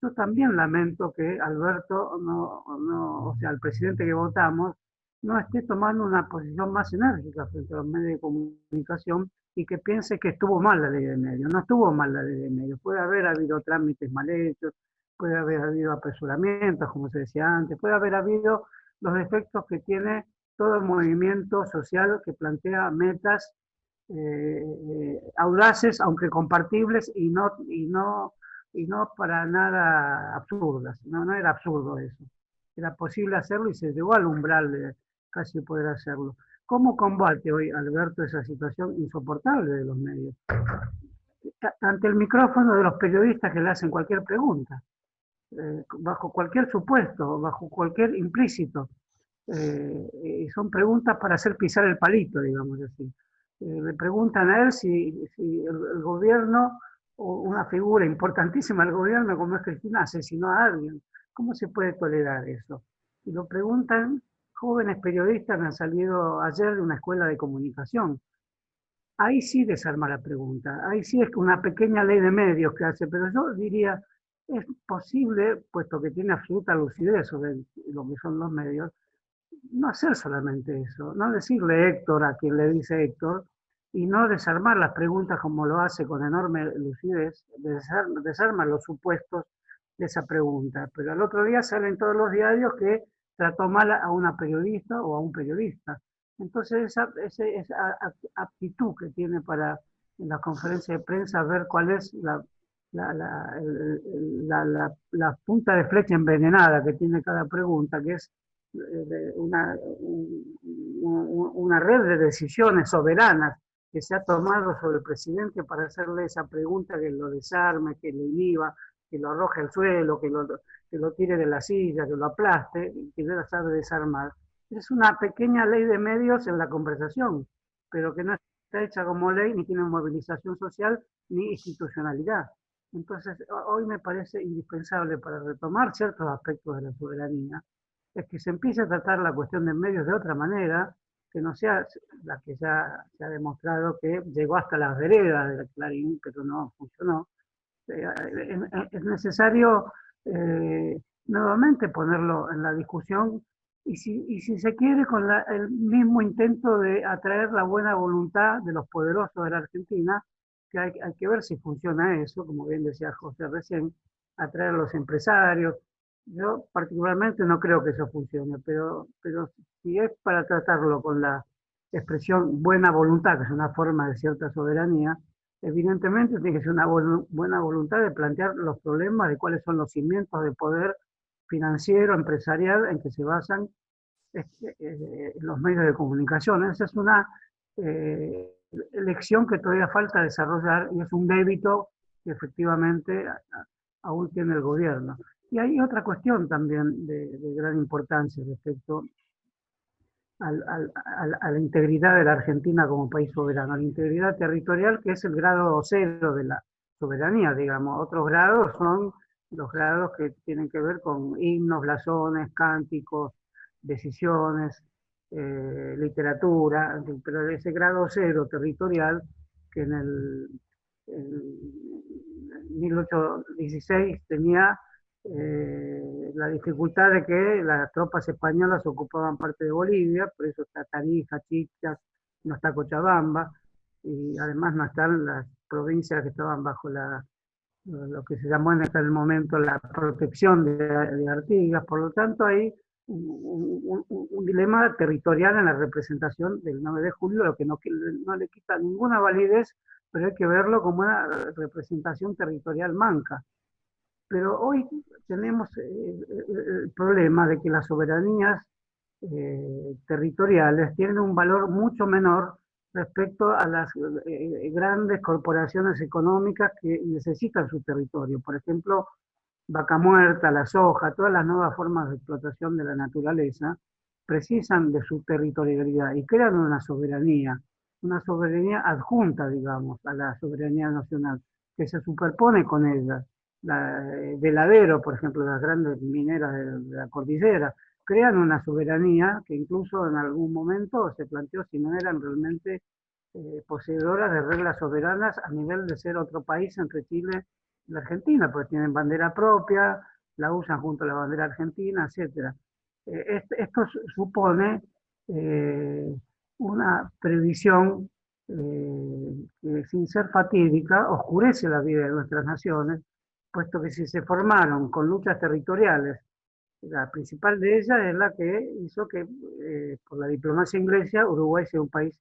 yo también lamento que Alberto, o sea, el presidente que votamos, no esté tomando una posición más enérgica frente a los medios de comunicación y que piense que estuvo mal la ley de medios. No estuvo mal la ley de medios. Puede haber habido trámites mal hechos, puede haber habido apresuramientos, como se decía antes, puede haber habido los defectos que tiene todo el movimiento social que plantea metas audaces, aunque compartibles y no para nada absurdas. No era absurdo eso. Era posible hacerlo y se llegó al umbral de casi poder hacerlo. ¿Cómo combate hoy Alberto esa situación insoportable de los medios? Ante el micrófono de los periodistas que le hacen cualquier pregunta, bajo cualquier supuesto, bajo cualquier implícito. Son preguntas para hacer pisar el palito, digamos así. Le preguntan a él si el gobierno, o una figura importantísima del gobierno como es Cristina, asesinó a alguien. ¿Cómo se puede tolerar eso? Y lo preguntan jóvenes periodistas que han salido ayer de una escuela de comunicación. Ahí sí desarma la pregunta, ahí sí es una pequeña ley de medios que hace, pero yo diría, es posible, puesto que tiene absoluta lucidez sobre lo que son los medios, no hacer solamente eso, no decirle Héctor a quien le dice Héctor, y no desarmar las preguntas como lo hace con enorme lucidez, desarma los supuestos de esa pregunta. Pero al otro día salen todos los diarios que trató mal a una periodista o a un periodista. Entonces esa aptitud que tiene para en la conferencia de prensa ver cuál es la punta de flecha envenenada que tiene cada pregunta, que es una red de decisiones soberanas que se ha tomado sobre el presidente para hacerle esa pregunta que lo desarme, que lo inhiba, que lo arroje al suelo, que lo tire de la silla, que lo aplaste, que no la sabe desarmar. Es una pequeña ley de medios en la conversación, pero que no está hecha como ley, ni tiene movilización social, ni institucionalidad. Entonces, hoy me parece indispensable para retomar ciertos aspectos de la soberanía, es que se empiece a tratar la cuestión de medios de otra manera, que no sea la que ya se ha demostrado que llegó hasta las veredas del Clarín, pero no funcionó. Es necesario nuevamente ponerlo en la discusión y si se quiere con el mismo intento de atraer la buena voluntad de los poderosos de la Argentina, que hay que ver si funciona eso, como bien decía José recién, atraer a los empresarios. Yo particularmente no creo que eso funcione, pero si es para tratarlo con la expresión buena voluntad, que es una forma de cierta soberanía, evidentemente tiene que ser una buena voluntad de plantear los problemas de cuáles son los cimientos de poder financiero, empresarial, en que se basan los medios de comunicación. Esa es una lección que todavía falta desarrollar y es un débito que efectivamente aún tiene el gobierno. Y hay otra cuestión también de gran importancia respecto a la integridad de la Argentina como país soberano, a la integridad territorial, que es el grado cero de la soberanía, digamos. Otros grados son los grados que tienen que ver con himnos, blasones, cánticos, decisiones, literatura, pero ese grado cero territorial, que en 1816 tenía la dificultad de que las tropas españolas ocupaban parte de Bolivia, por eso está Tarija, Chichas, no está Cochabamba, y además no están las provincias que estaban bajo lo que se llamó en aquel momento la protección de Artigas. Por lo tanto hay un dilema territorial en la representación del 9 de julio, lo que no le quita ninguna validez, pero hay que verlo como una representación territorial manca. Pero hoy tenemos el problema de que las soberanías territoriales tienen un valor mucho menor respecto a las grandes corporaciones económicas que necesitan su territorio. Por ejemplo, Vaca Muerta, la soja, todas las nuevas formas de explotación de la naturaleza precisan de su territorialidad y crean una soberanía adjunta, digamos, a la soberanía nacional, que se superpone con ella. Veladero, por ejemplo, las grandes mineras de la cordillera, crean una soberanía que incluso en algún momento se planteó si no eran realmente poseedoras de reglas soberanas a nivel de ser otro país entre Chile y la Argentina, porque tienen bandera propia, la usan junto a la bandera argentina, etc. Esto supone una previsión que sin ser fatídica oscurece la vida de nuestras naciones, puesto que si se formaron con luchas territoriales, la principal de ellas es la que hizo que, por la diplomacia inglesa, Uruguay sea un país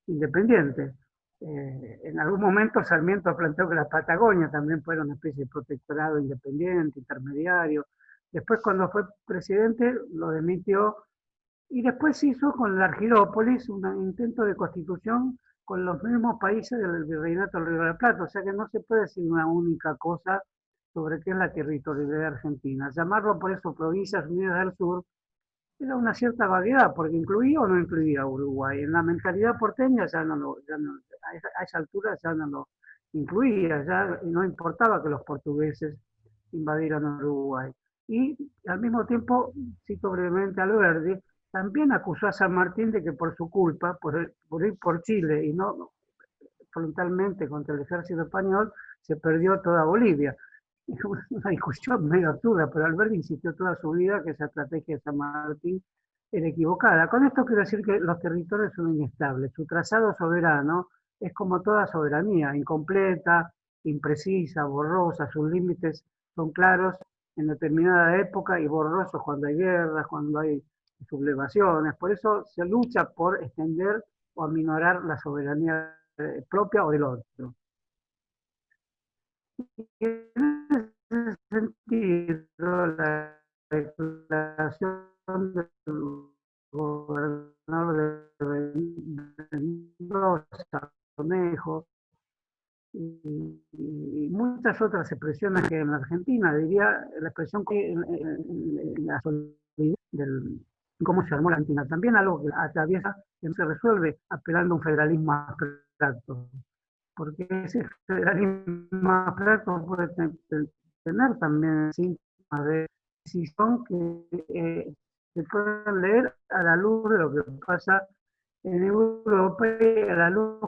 independiente. En algún momento Sarmiento planteó que la Patagonia también fuera una especie de protectorado independiente, intermediario. Después, cuando fue presidente, lo demitió y después hizo con la Argirópolis un intento de constitución con los mismos países del Virreinato del Río de la Plata. O sea que no se puede decir una única cosa sobre qué es la territorialidad argentina. Llamarlo por eso Provincias Unidas del Sur era una cierta vaguedad, porque incluía o no incluía a Uruguay. En la mentalidad porteña a esa altura ya no lo incluía, ya no importaba que los portugueses invadieran Uruguay. Y al mismo tiempo, cito brevemente a Alberdi, también acusó a San Martín de que por su culpa, por ir por Chile y no frontalmente contra el ejército español, se perdió toda Bolivia. Una discusión medio absurda, pero Alberti insistió toda su vida que esa estrategia de San Martín era equivocada. Con esto quiero decir que los territorios son inestables. Su trazado soberano es como toda soberanía, incompleta, imprecisa, borrosa. Sus límites son claros en determinada época y borrosos cuando hay guerras, cuando hay sublevaciones. Por eso se lucha por extender o aminorar la soberanía propia o del otro. Y en ese sentido, la declaración del gobernador de Mendoza, Cornejo, y muchas otras expresiones que en Argentina, diría la expresión que la solidez del cómo se armó la Argentina, también algo que atraviesa, que no se resuelve apelando a un federalismo abstracto, porque ese federalismo abstracto puede tener también síntomas de decisión que se pueden leer a la luz de lo que pasa en Europa, a la luz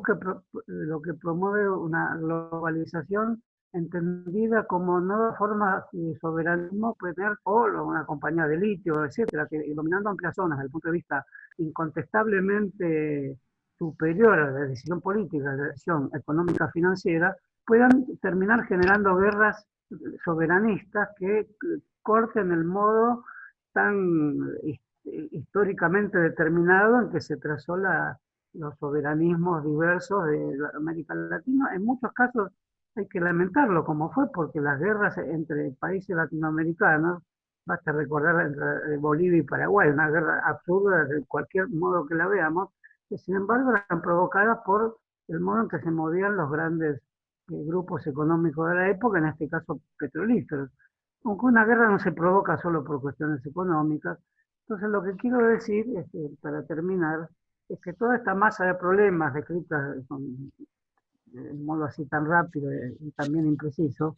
de lo que promueve una globalización entendida como nueva forma de soberanismo, puede tener o una compañía de litio, etcétera, que dominando amplias zonas desde el punto de vista incontestablemente superior a la decisión política, a la decisión económica financiera, puedan terminar generando guerras soberanistas que corten el modo tan históricamente determinado en que se trazó los soberanismos diversos de América Latina. En muchos casos hay que lamentarlo como fue, porque las guerras entre países latinoamericanos, basta recordar entre Bolivia y Paraguay, una guerra absurda de cualquier modo que la veamos, que sin embargo eran provocadas por el modo en que se movían los grandes grupos económicos de la época, en este caso petrolíferos. Aunque una guerra no se provoca solo por cuestiones económicas. Entonces lo que quiero decir, para terminar, es que toda esta masa de problemas descritas de modo así tan rápido y también impreciso,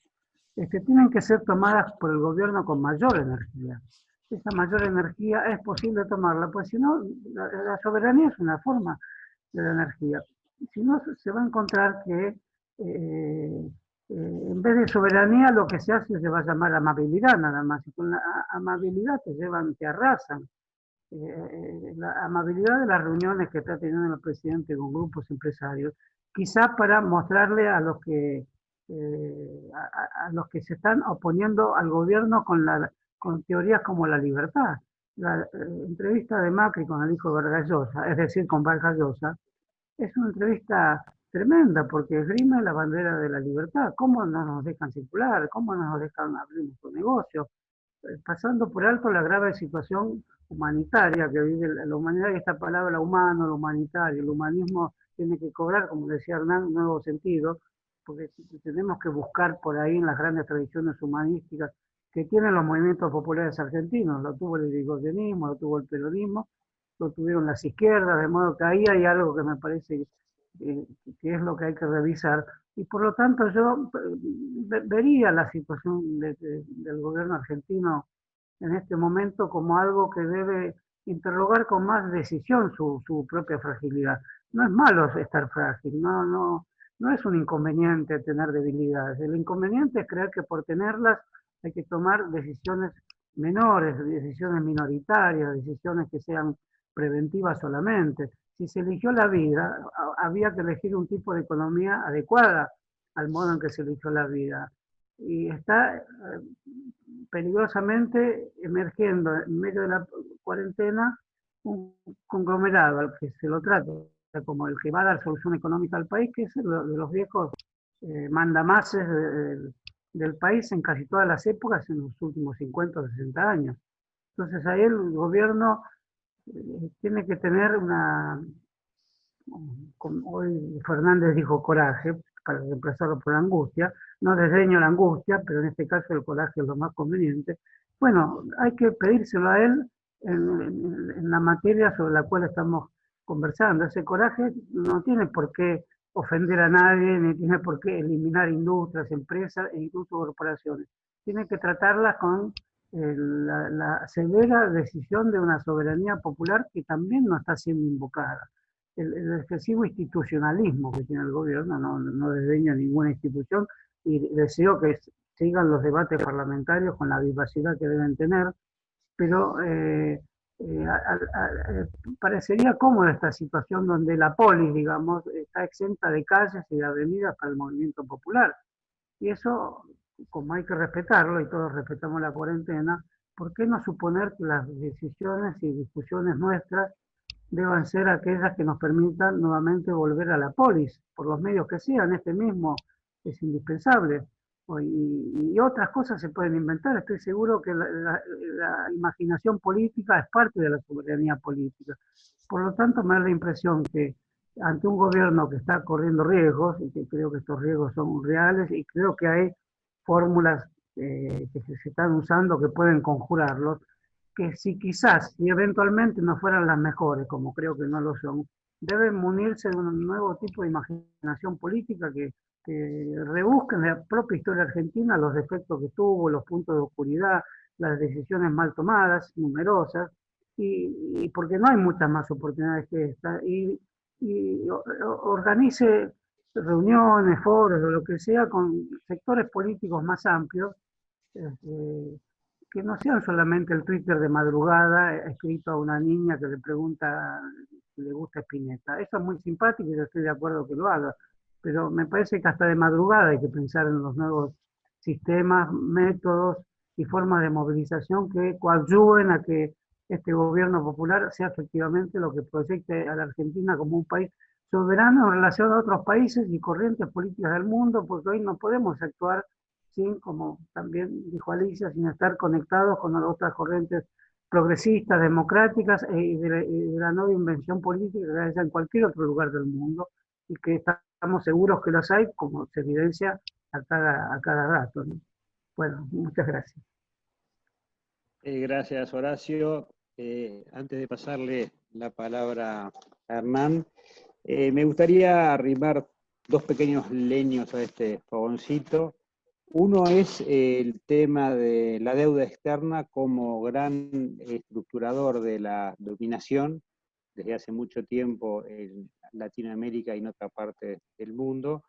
tienen que ser tomadas por el gobierno con mayor energía. Esa mayor energía es posible tomarla, pues si no, la soberanía es una forma de la energía. Si no, se va a encontrar que en vez de soberanía lo que se hace se va a llamar amabilidad nada más, y con la amabilidad te arrasan. La amabilidad de las reuniones que está teniendo el presidente con grupos empresarios, quizás para mostrarle a los que se están oponiendo al gobierno con teorías como la libertad. La entrevista de Macri con el hijo de Vargas Llosa, es decir, con Vargas Llosa, es una entrevista tremenda porque esgrime la bandera de la libertad. ¿Cómo no nos dejan circular? ¿Cómo no nos dejan abrir nuestro negocio? Pasando por alto la grave situación humanitaria que vive la humanidad, y esta palabra humano, lo humanitario, el humanismo tiene que cobrar, como decía Hernán, un nuevo sentido, porque tenemos que buscar por ahí en las grandes tradiciones humanísticas que tienen los movimientos populares argentinos. Lo tuvo el irigoyenismo, lo tuvo el peronismo, lo tuvieron las izquierdas, de modo que ahí hay algo que me parece que es lo que hay que revisar. Y por lo tanto yo vería la situación del gobierno argentino en este momento como algo que debe interrogar con más decisión su propia fragilidad. No es malo estar frágil, no es un inconveniente tener debilidades. El inconveniente es creer que por tenerlas hay que tomar decisiones menores, decisiones minoritarias, decisiones que sean preventivas solamente. Si se eligió la vida, había que elegir un tipo de economía adecuada al modo en que se eligió la vida. Y está peligrosamente emergiendo en medio de la cuarentena un conglomerado al que se lo trata como el que va a dar solución económica al país, que es de los viejos mandamases del país en casi todas las épocas en los últimos 50 o 60 años. Entonces ahí el gobierno tiene que tener hoy Fernández dijo coraje, para reemplazarlo por la angustia, no desdeño la angustia, pero en este caso el coraje es lo más conveniente. Bueno, hay que pedírselo a él en la materia sobre la cual estamos conversando. Ese coraje no tiene por qué ofender a nadie, ni tiene por qué eliminar industrias, empresas e incluso corporaciones. Tiene que tratarlas con la severa decisión de una soberanía popular que también no está siendo invocada. El excesivo institucionalismo que tiene el gobierno, no desdeña ninguna institución, y deseo que sigan los debates parlamentarios con la vivacidad que deben tener, pero parecería cómoda esta situación donde la polis, digamos, está exenta de calles y de avenidas para el movimiento popular. Y eso, como hay que respetarlo, y todos respetamos la cuarentena, ¿por qué no suponer que las decisiones y discusiones nuestras deban ser aquellas que nos permitan nuevamente volver a la polis, por los medios que sean? Este mismo es indispensable. y otras cosas se pueden inventar. Estoy seguro que la imaginación política es parte de la soberanía política. Por lo tanto, me da la impresión que ante un gobierno que está corriendo riesgos, y que creo que estos riesgos son reales, y creo que hay fórmulas que se están usando que pueden conjurarlos, que si quizás, si eventualmente no fueran las mejores, como creo que no lo son, deben munirse de un nuevo tipo de imaginación política que rebusque en la propia historia argentina los defectos que tuvo, los puntos de oscuridad, las decisiones mal tomadas, numerosas, y porque no hay muchas más oportunidades que esta, y organice reuniones, foros o lo que sea con sectores políticos más amplios, este, que no sean solamente el Twitter de madrugada escrito a una niña que le pregunta si le gusta Spinetta. Eso es muy simpático y yo estoy de acuerdo que lo haga, pero me parece que hasta de madrugada hay que pensar en los nuevos sistemas, métodos y formas de movilización que coadyuven a que este gobierno popular sea efectivamente lo que proyecte a la Argentina como un país soberano en relación a otros países y corrientes políticas del mundo, porque hoy no podemos actuar sin, como también dijo Alicia, sin estar conectados con otras corrientes progresistas, democráticas y de la nueva invención política que hay en cualquier otro lugar del mundo y que estamos seguros que las hay, como se evidencia a cada rato, ¿no? Bueno, muchas gracias. Gracias, Horacio. Antes de pasarle la palabra a Hernán, me gustaría arrimar dos pequeños leños a este fogoncito. Uno es el tema de la deuda externa como gran estructurador de la dominación desde hace mucho tiempo en Latinoamérica y en otra parte del mundo.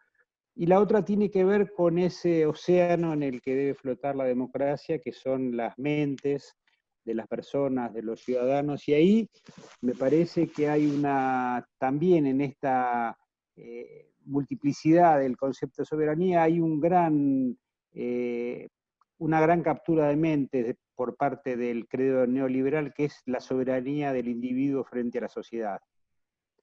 Y la otra tiene que ver con ese océano en el que debe flotar la democracia, que son las mentes de las personas, de los ciudadanos. Y ahí me parece que hay también en esta multiplicidad del concepto de soberanía, hay una gran captura de mentes por parte del credo neoliberal, que es la soberanía del individuo frente a la sociedad.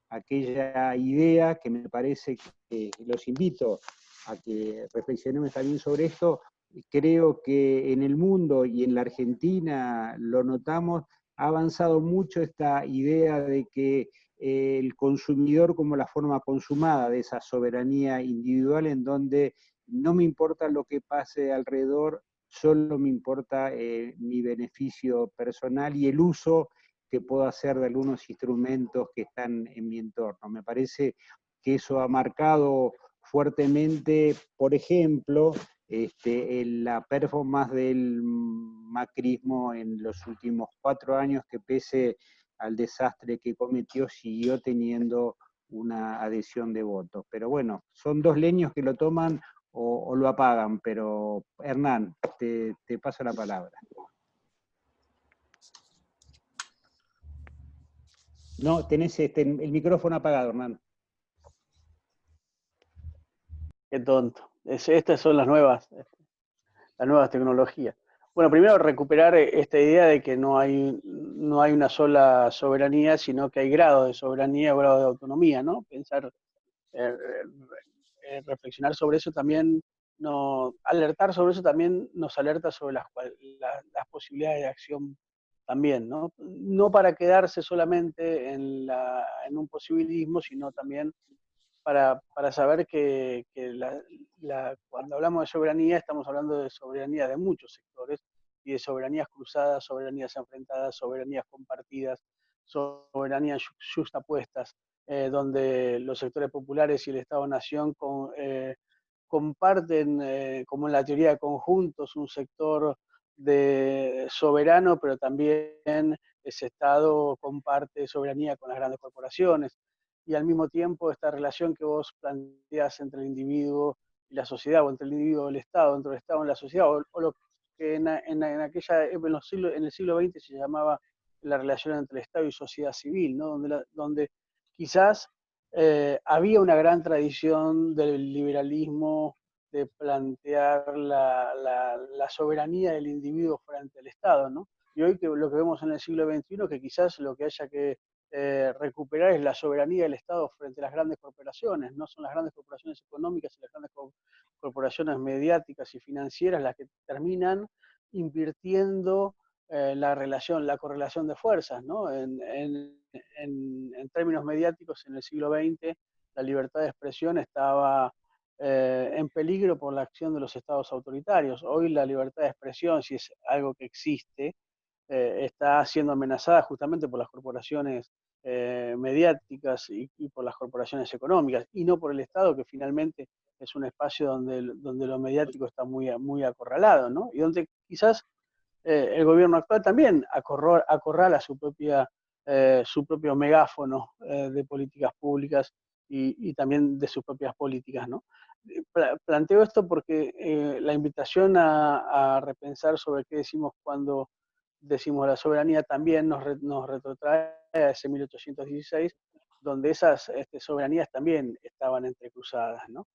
Aquella idea que me parece que los invito a que reflexionemos también sobre esto. Creo que en el mundo y en la Argentina lo notamos, ha avanzado mucho esta idea de que el consumidor como la forma consumada de esa soberanía individual, en donde no me importa lo que pase alrededor, solo me importa mi beneficio personal y el uso que puedo hacer de algunos instrumentos que están en mi entorno. Me parece que eso ha marcado fuertemente, por ejemplo, la performance del macrismo en los últimos 4 años, que pese al desastre que cometió, siguió teniendo una adhesión de votos. Pero bueno, son dos leños que lo toman o lo apagan, pero Hernán, te paso la palabra. No, tenés el micrófono apagado, Hernán. Qué tonto. Estas son las nuevas tecnologías. Bueno, primero recuperar esta idea de que no hay una sola soberanía, sino que hay grados de soberanía, grados de autonomía, ¿no? Pensar, reflexionar sobre eso también, alertar sobre eso también nos alerta sobre las posibilidades de acción también, ¿no? No para quedarse solamente en un posibilismo, sino también para saber que cuando hablamos de soberanía estamos hablando de soberanía de muchos sectores y de soberanías cruzadas, soberanías enfrentadas, soberanías compartidas, soberanías justapuestas, donde los sectores populares y el Estado-Nación comparten, como en la teoría de conjuntos, un sector de soberano, pero también ese Estado comparte soberanía con las grandes corporaciones. Y al mismo tiempo esta relación que vos planteás entre el individuo y la sociedad, o entre el individuo y el Estado, entre el Estado y la sociedad, o lo que en el siglo XX se llamaba la relación entre el Estado y sociedad civil, ¿no? Donde quizás había una gran tradición del liberalismo de plantear la soberanía del individuo frente al Estado, ¿no? Y hoy lo que vemos en el siglo XXI, que quizás lo que haya que recuperar es la soberanía del Estado frente a las grandes corporaciones. No son las grandes corporaciones económicas y las grandes corporaciones mediáticas y financieras las que terminan invirtiendo la correlación de fuerzas, ¿no? En términos mediáticos, en el siglo XX, la libertad de expresión estaba en peligro por la acción de los estados autoritarios. Hoy la libertad de expresión, si es algo que existe, está siendo amenazada justamente por las corporaciones mediáticas y por las corporaciones económicas, y no por el Estado, que finalmente es un espacio donde lo mediático está muy acorralado, ¿no? Y donde quizás el gobierno actual también acorrala su propio megáfono de políticas públicas y también de sus propias políticas, ¿no? Planteo esto porque la invitación a repensar sobre qué decimos cuando decimos la soberanía también nos retrotrae a ese 1816, donde esas soberanías también estaban entrecruzadas, ¿no?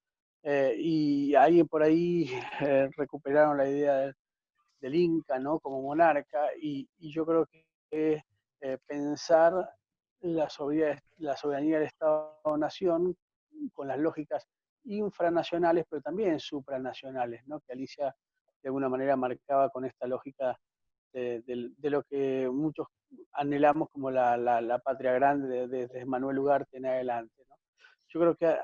Y alguien por ahí recuperaron la idea del Inca, ¿no? Como monarca, y yo creo que pensar la soberanía del Estado-Nación con las lógicas infranacionales, pero también supranacionales, ¿no? Que Alicia de alguna manera marcaba con esta lógica de lo que muchos anhelamos como la patria grande desde Manuel Ugarte en adelante, ¿no? Yo creo que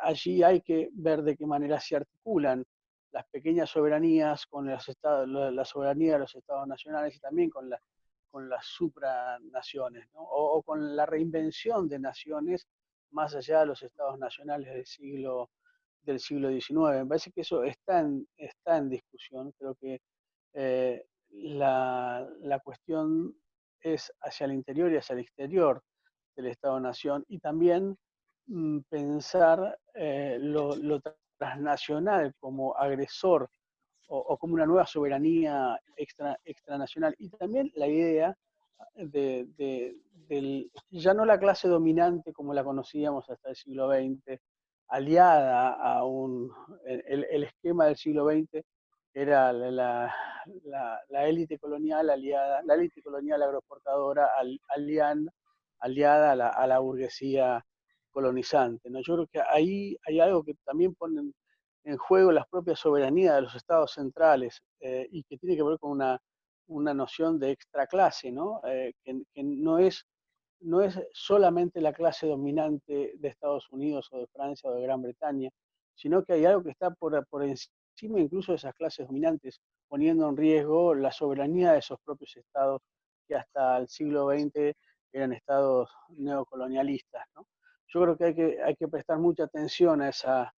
allí hay que ver de qué manera se articulan las pequeñas soberanías con los estados, la soberanía de los estados nacionales y también con las supranaciones, ¿no? O con la reinvención de naciones más allá de los estados nacionales del siglo XIX. Me parece que eso está en discusión. Creo que la cuestión es hacia el interior y hacia el exterior del Estado-Nación, y también pensar lo transnacional como agresor o como una nueva soberanía extranacional, y también la idea ya no la clase dominante como la conocíamos hasta el siglo XX, aliada a el esquema del siglo XX era la élite colonial aliada, la élite colonial agroexportadora aliada a la burguesía colonizante, ¿no? Yo creo que ahí hay algo que también pone en juego las propias soberanías de los estados centrales y que tiene que ver con una noción de extraclase, ¿no? Que no es solamente la clase dominante de Estados Unidos o de Francia o de Gran Bretaña, sino que hay algo que está por encima incluso de esas clases dominantes, poniendo en riesgo la soberanía de esos propios estados que hasta el siglo XX eran estados neocolonialistas, ¿no? Yo creo que hay que prestar mucha atención a esa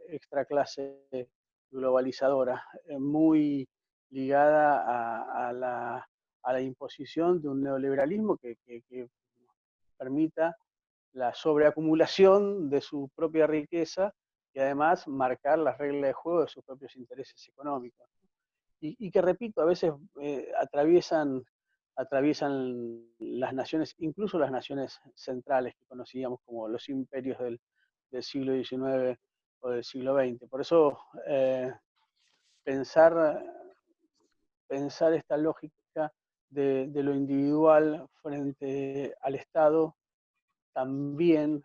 extraclase globalizadora, muy ligada a la imposición de un neoliberalismo que permita la sobreacumulación de su propia riqueza y además marcar las reglas de juego de sus propios intereses económicos. Y que, repito, a veces atraviesan las naciones, incluso las naciones centrales que conocíamos como los imperios del siglo XIX o del siglo XX. Por eso pensar esta lógica de lo individual frente al Estado también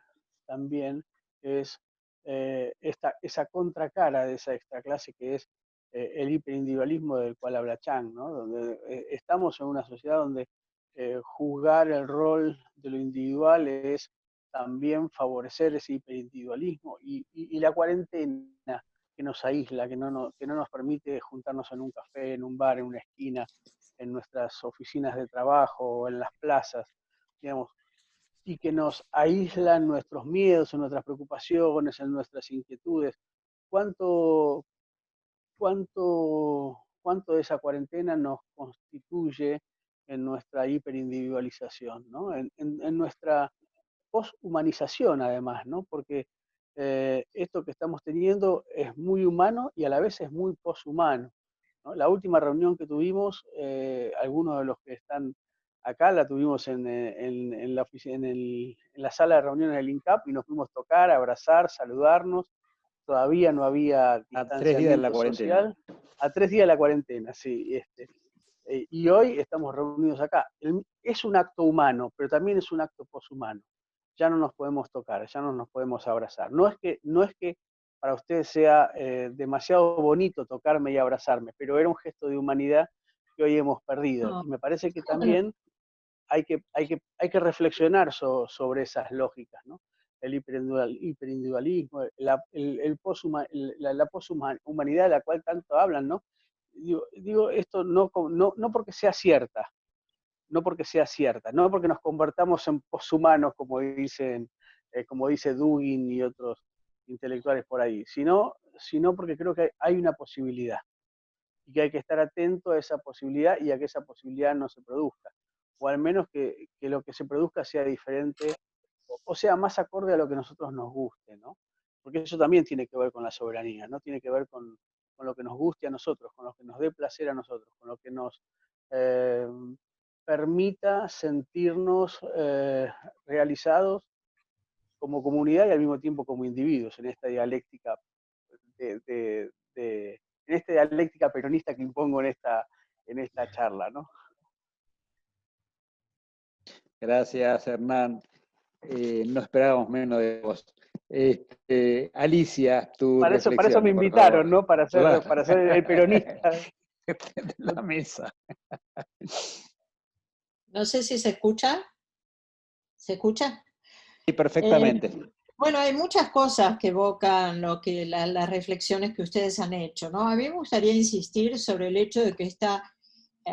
es esa contracara de esa extraclase que es el hiperindividualismo del cual habla Chang, ¿no? Donde estamos en una sociedad donde juzgar el rol de lo individual es también favorecer ese hiperindividualismo y la cuarentena que nos aísla, que no nos permite juntarnos en un café, en un bar, en una esquina, en nuestras oficinas de trabajo o en las plazas, digamos, y que nos aíslan nuestros miedos, en nuestras preocupaciones, en nuestras inquietudes. ¿Cuánto de esa cuarentena nos constituye en nuestra hiperindividualización, ¿no? En nuestra poshumanización, además, ¿no? Porque esto que estamos teniendo es muy humano y a la vez es muy poshumano, ¿no? La última reunión que tuvimos, algunos de los que están acá la tuvimos en la oficina, en la sala de reuniones del INCAP, y nos fuimos a tocar, a abrazar, saludarnos. Todavía no había A 3 días de la distanciamiento cuarentena. social. A 3 días de la cuarentena, sí. Y hoy estamos reunidos acá. Es un acto humano, pero también es un acto poshumano. Ya no nos podemos tocar, ya no nos podemos abrazar. No es que para ustedes sea demasiado bonito tocarme y abrazarme, pero era un gesto de humanidad que hoy hemos perdido. No. Y me parece que también hay que reflexionar sobre esas lógicas, ¿no? El hiperindividualismo, la poshumanidad de la cual tanto hablan, ¿no? Digo esto no porque sea cierta, no porque nos convertamos en poshumanos, como dice Dugin y otros intelectuales por ahí, sino porque creo que hay una posibilidad y que hay que estar atento a esa posibilidad y a que esa posibilidad no se produzca, o al menos que lo que se produzca sea diferente o sea más acorde a lo que a nosotros nos guste, ¿no? Porque eso también tiene que ver con la soberanía, ¿no? Tiene que ver con lo que nos guste a nosotros, con lo que nos dé placer a nosotros, con lo que nos permita sentirnos realizados como comunidad y al mismo tiempo como individuos en esta dialéctica en esta dialéctica peronista que impongo en esta charla, ¿no? Gracias, Hernán. No esperábamos menos de vos. Alicia, tu Para eso reflexión, me por invitaron, favor. ¿no? Para ser el peronista. La mesa. No sé si se escucha. ¿Se escucha? Sí, perfectamente. Bueno, hay muchas cosas que evocan las reflexiones que ustedes han hecho, ¿no? A mí me gustaría insistir sobre el hecho de que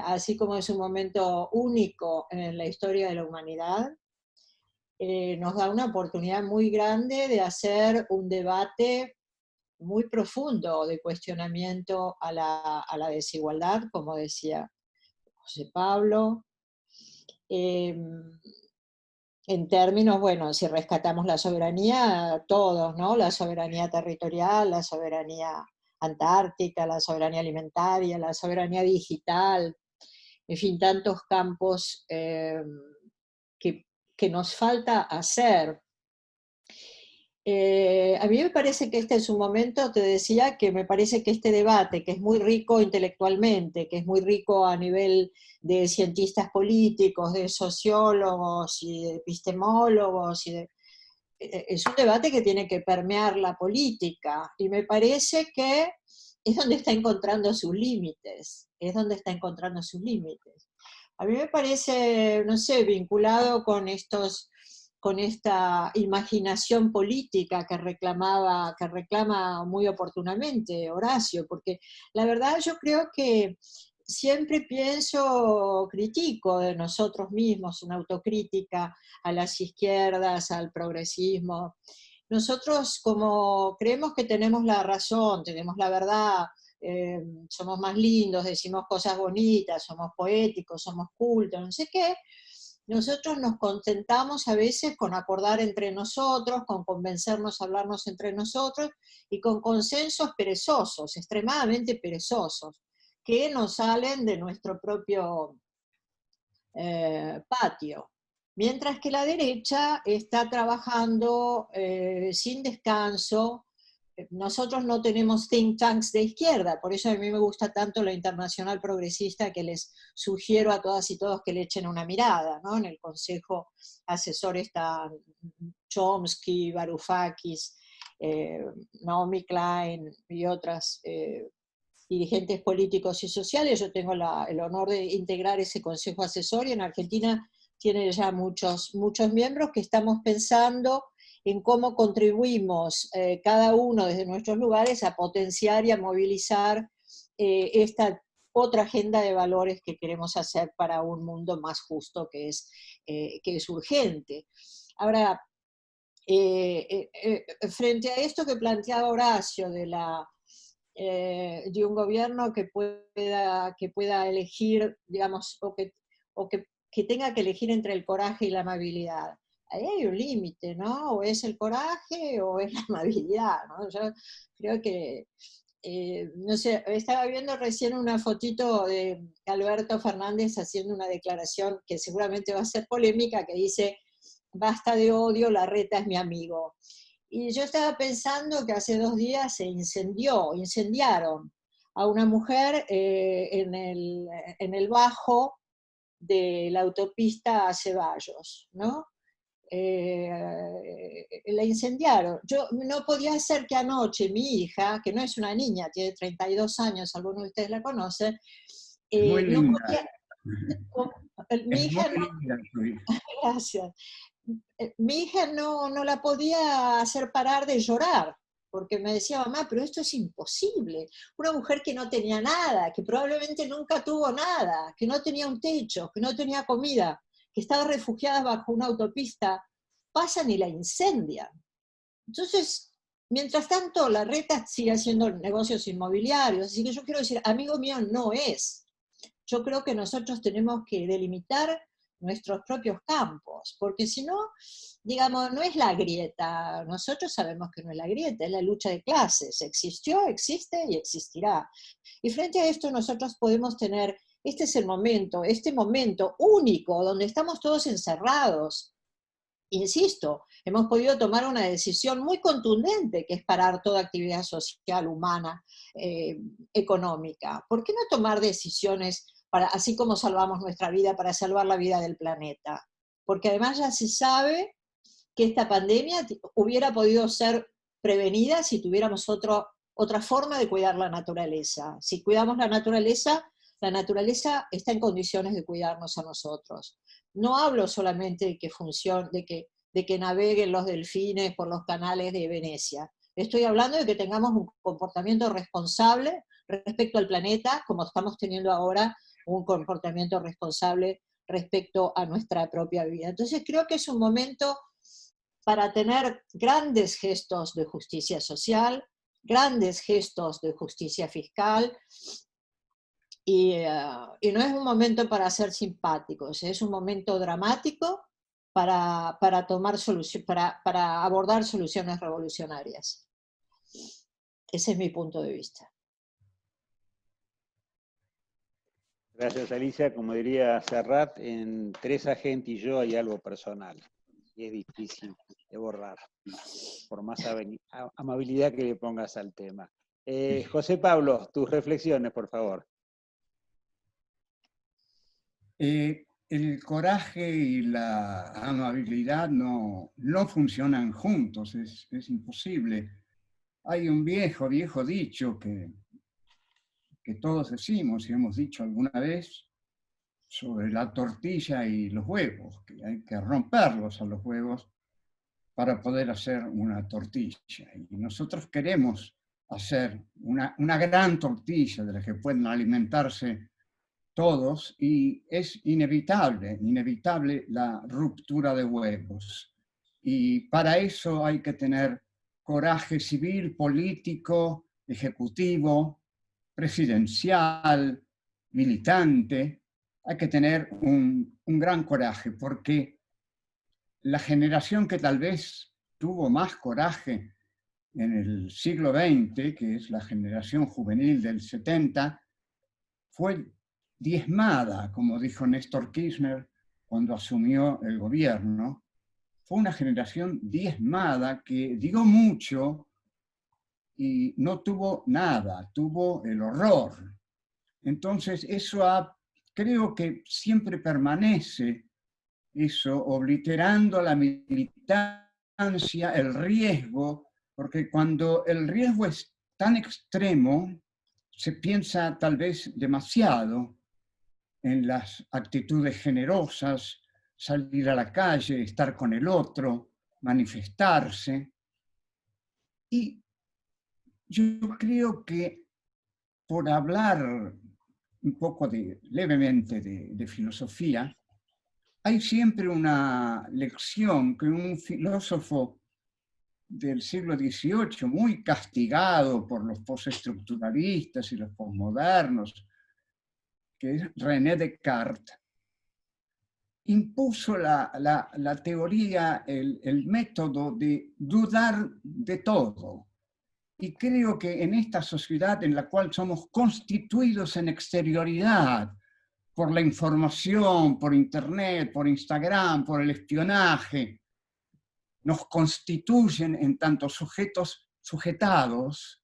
así como es un momento único en la historia de la humanidad, nos da una oportunidad muy grande de hacer un debate muy profundo de cuestionamiento a la desigualdad, como decía José Pablo. En términos, bueno, si rescatamos la soberanía, todos, ¿no? La soberanía territorial, la soberanía antártica, la soberanía alimentaria, la soberanía digital, en fin, tantos campos que nos falta hacer. A mí me parece que este es un momento, te decía, que me parece que este debate, que es muy rico intelectualmente, que es muy rico a nivel de cientistas políticos, de sociólogos y de epistemólogos, es un debate que tiene que permear la política, y me parece que es donde está encontrando sus límites, A mí me parece, no sé, vinculado con esta imaginación política que reclama muy oportunamente Horacio, porque la verdad yo creo que siempre critico de nosotros mismos, una autocrítica a las izquierdas, al progresismo. Nosotros como creemos que tenemos la razón, tenemos la verdad, somos más lindos, decimos cosas bonitas, somos poéticos, somos cultos, no sé qué, nosotros nos contentamos a veces con acordar entre nosotros, con convencernos a hablarnos entre nosotros y con consensos perezosos, extremadamente perezosos, que nos salen de nuestro propio patio. Mientras que la derecha está trabajando sin descanso. Nosotros no tenemos think tanks de izquierda, por eso a mí me gusta tanto la Internacional Progresista, que les sugiero a todas y todos que le echen una mirada, ¿no? En el Consejo Asesor están Chomsky, Varoufakis, Naomi Klein y otras dirigentes políticos y sociales. Yo tengo el honor de integrar ese consejo asesor y en Argentina tiene ya muchos miembros que estamos pensando en cómo contribuimos cada uno desde nuestros lugares a potenciar y a movilizar esta otra agenda de valores que queremos hacer para un mundo más justo, que es urgente. Ahora, frente a esto que planteaba Horacio de un gobierno que pueda elegir, digamos, o que tenga que elegir entre el coraje y la amabilidad. Ahí hay un límite, ¿no? O es el coraje o es la amabilidad, ¿no? Yo creo que, no sé, estaba viendo recién una fotito de Alberto Fernández haciendo una declaración que seguramente va a ser polémica, que dice: basta de odio, Larreta es mi amigo. Y yo estaba pensando que hace 2 días incendiaron a una mujer en el bajo de la autopista a Ceballos, ¿no? La incendiaron. Yo no podía hacer que anoche mi hija, que no es una niña, tiene 32 años, algunos de ustedes la conocen, Muy no linda. podía, mi Es hija muy no, linda tu hija. gracias, mi hija no la podía hacer parar de llorar, porque me decía, mamá, pero esto es imposible. Una mujer que no tenía nada, que probablemente nunca tuvo nada, que no tenía un techo, que no tenía comida, que estaba refugiada bajo una autopista, pasan y la incendian. Entonces, mientras tanto, la Reta sigue haciendo negocios inmobiliarios, así que yo quiero decir, amigo mío no es. Yo creo que nosotros tenemos que delimitar nuestros propios campos, porque si no, digamos, no es la grieta, nosotros sabemos que no es la grieta, es la lucha de clases, existió, existe y existirá. Y frente a esto nosotros podemos tener, este es el momento, este momento único, donde estamos todos encerrados. Insisto, hemos podido tomar una decisión muy contundente, que es parar toda actividad social, humana, económica. ¿Por qué no tomar decisiones, así como salvamos nuestra vida, para salvar la vida del planeta? Porque además ya se sabe que esta pandemia hubiera podido ser prevenida si tuviéramos otra forma de cuidar la naturaleza. Si cuidamos la naturaleza está en condiciones de cuidarnos a nosotros. No hablo solamente de que funcione, de que naveguen los delfines por los canales de Venecia. Estoy hablando de que tengamos un comportamiento responsable respecto al planeta, como estamos teniendo ahora un comportamiento responsable respecto a nuestra propia vida. Entonces creo que es un momento para tener grandes gestos de justicia social, grandes gestos de justicia fiscal, y no es un momento para ser simpáticos, es un momento dramático para abordar soluciones revolucionarias. Ese es mi punto de vista. Gracias, Alicia. Como diría Serrat, en tres agentes y yo hay algo personal. Y es difícil de borrar, por más amabilidad que le pongas al tema. José Pablo, tus reflexiones, por favor. El coraje y la amabilidad no funcionan juntos, es imposible. Hay un viejo dicho que todos decimos y hemos dicho alguna vez sobre la tortilla y los huevos, que hay que romperlos a los huevos para poder hacer una tortilla. Y nosotros queremos hacer una gran tortilla de la que pueden alimentarse todos, y es inevitable la ruptura de huevos. Y para eso hay que tener coraje civil, político, ejecutivo, presidencial, militante. Hay que tener un gran coraje, porque la generación que tal vez tuvo más coraje en el siglo XX, que es la generación juvenil del 70, fue diezmada, como dijo Néstor Kirchner cuando asumió el gobierno. Fue una generación diezmada que dio mucho y no tuvo nada, tuvo el horror. Entonces creo que siempre permanece eso, obliterando la militancia, el riesgo, porque cuando el riesgo es tan extremo, se piensa tal vez demasiado en las actitudes generosas, salir a la calle, estar con el otro, manifestarse. Y yo creo que, por hablar un poco levemente de filosofía, hay siempre una lección que un filósofo del siglo XVIII, muy castigado por los postestructuralistas y los posmodernos, que es René Descartes, impuso la teoría, el método de dudar de todo. Y creo que en esta sociedad en la cual somos constituidos en exterioridad, por la información, por Internet, por Instagram, por el espionaje, nos constituyen en tanto sujetos sujetados,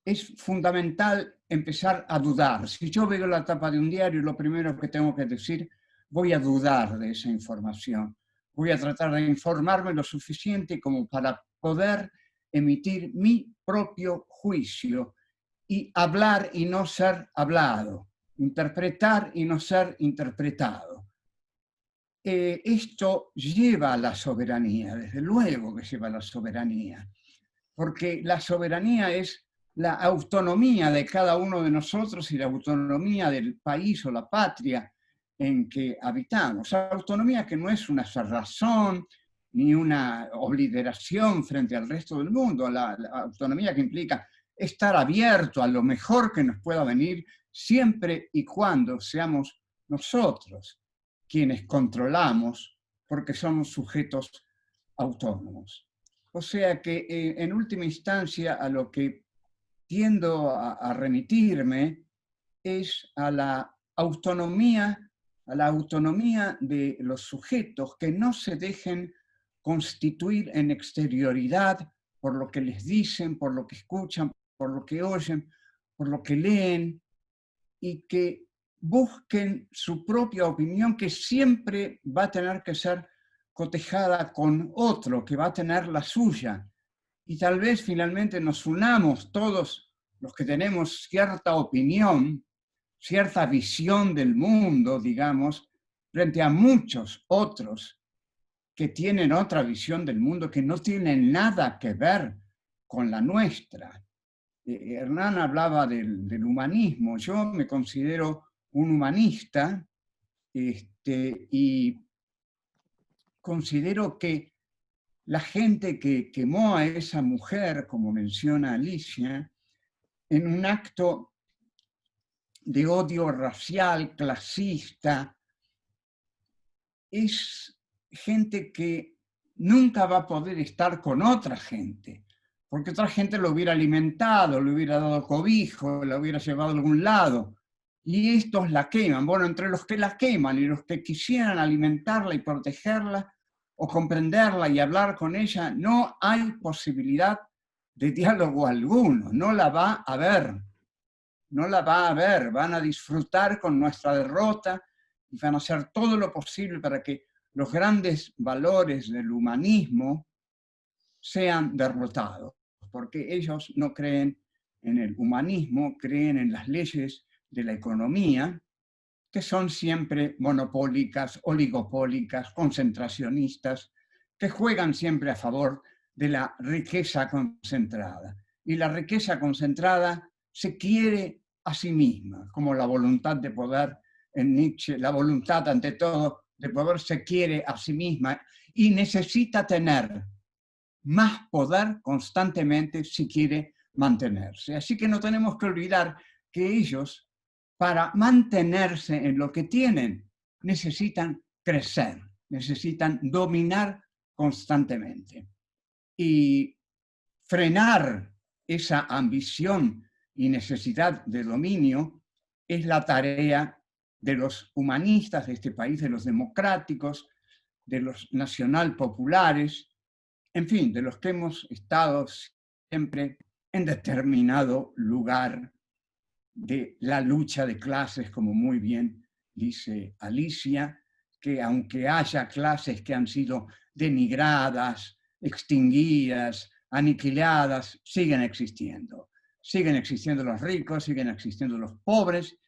es fundamental empezar a dudar. Si yo veo la tapa de un diario, lo primero que tengo que decir, voy a dudar de esa información. Voy a tratar de informarme lo suficiente como para poder emitir mi propio juicio y hablar y no ser hablado, interpretar y no ser interpretado. Esto lleva a la soberanía, desde luego que lleva a la soberanía, porque la soberanía es la autonomía de cada uno de nosotros y la autonomía del país o la patria en que habitamos. Autonomía que no es una cerrazón ni una obligación frente al resto del mundo, la autonomía que implica estar abierto a lo mejor que nos pueda venir siempre y cuando seamos nosotros quienes controlamos, porque somos sujetos autónomos. O sea que en última instancia a lo que tiendo a remitirme es a la autonomía de los sujetos, que no se dejen constituir en exterioridad por lo que les dicen, por lo que escuchan, por lo que oyen, por lo que leen, y que busquen su propia opinión, que siempre va a tener que ser cotejada con otro, que va a tener la suya. Y tal vez finalmente nos unamos todos los que tenemos cierta opinión, cierta visión del mundo, digamos, frente a muchos otros que tienen otra visión del mundo que no tienen nada que ver con la nuestra. Hernán hablaba del humanismo. Yo me considero un humanista y considero que la gente que quemó a esa mujer, como menciona Alicia, en un acto de odio racial, clasista, es gente que nunca va a poder estar con otra gente, porque otra gente lo hubiera alimentado, le hubiera dado cobijo, la hubiera llevado a algún lado, y estos la queman. Bueno, entre los que la queman y los que quisieran alimentarla y protegerla, o comprenderla y hablar con ella, no hay posibilidad de diálogo alguno, no la va a ver, no la va a ver, van a disfrutar con nuestra derrota y van a hacer todo lo posible para que los grandes valores del humanismo sean derrotados, porque ellos no creen en el humanismo, creen en las leyes de la economía, que son siempre monopólicas, oligopólicas, concentracionistas, que juegan siempre a favor de la riqueza concentrada. Y la riqueza concentrada se quiere a sí misma, como la voluntad de poder en Nietzsche, la voluntad ante todo de poder se quiere a sí misma y necesita tener más poder constantemente si quiere mantenerse. Así que no tenemos que olvidar que ellos, para mantenerse en lo que tienen, necesitan crecer, necesitan dominar constantemente. Y frenar esa ambición y necesidad de dominio es la tarea de los humanistas de este país, de los democráticos, de los nacional populares, en fin, de los que hemos estado siempre en determinado lugar de la lucha de clases, como muy bien dice Alicia, que aunque haya clases que han sido denigradas, extinguidas, aniquiladas, siguen existiendo. Siguen existiendo los ricos, siguen existiendo los pobres,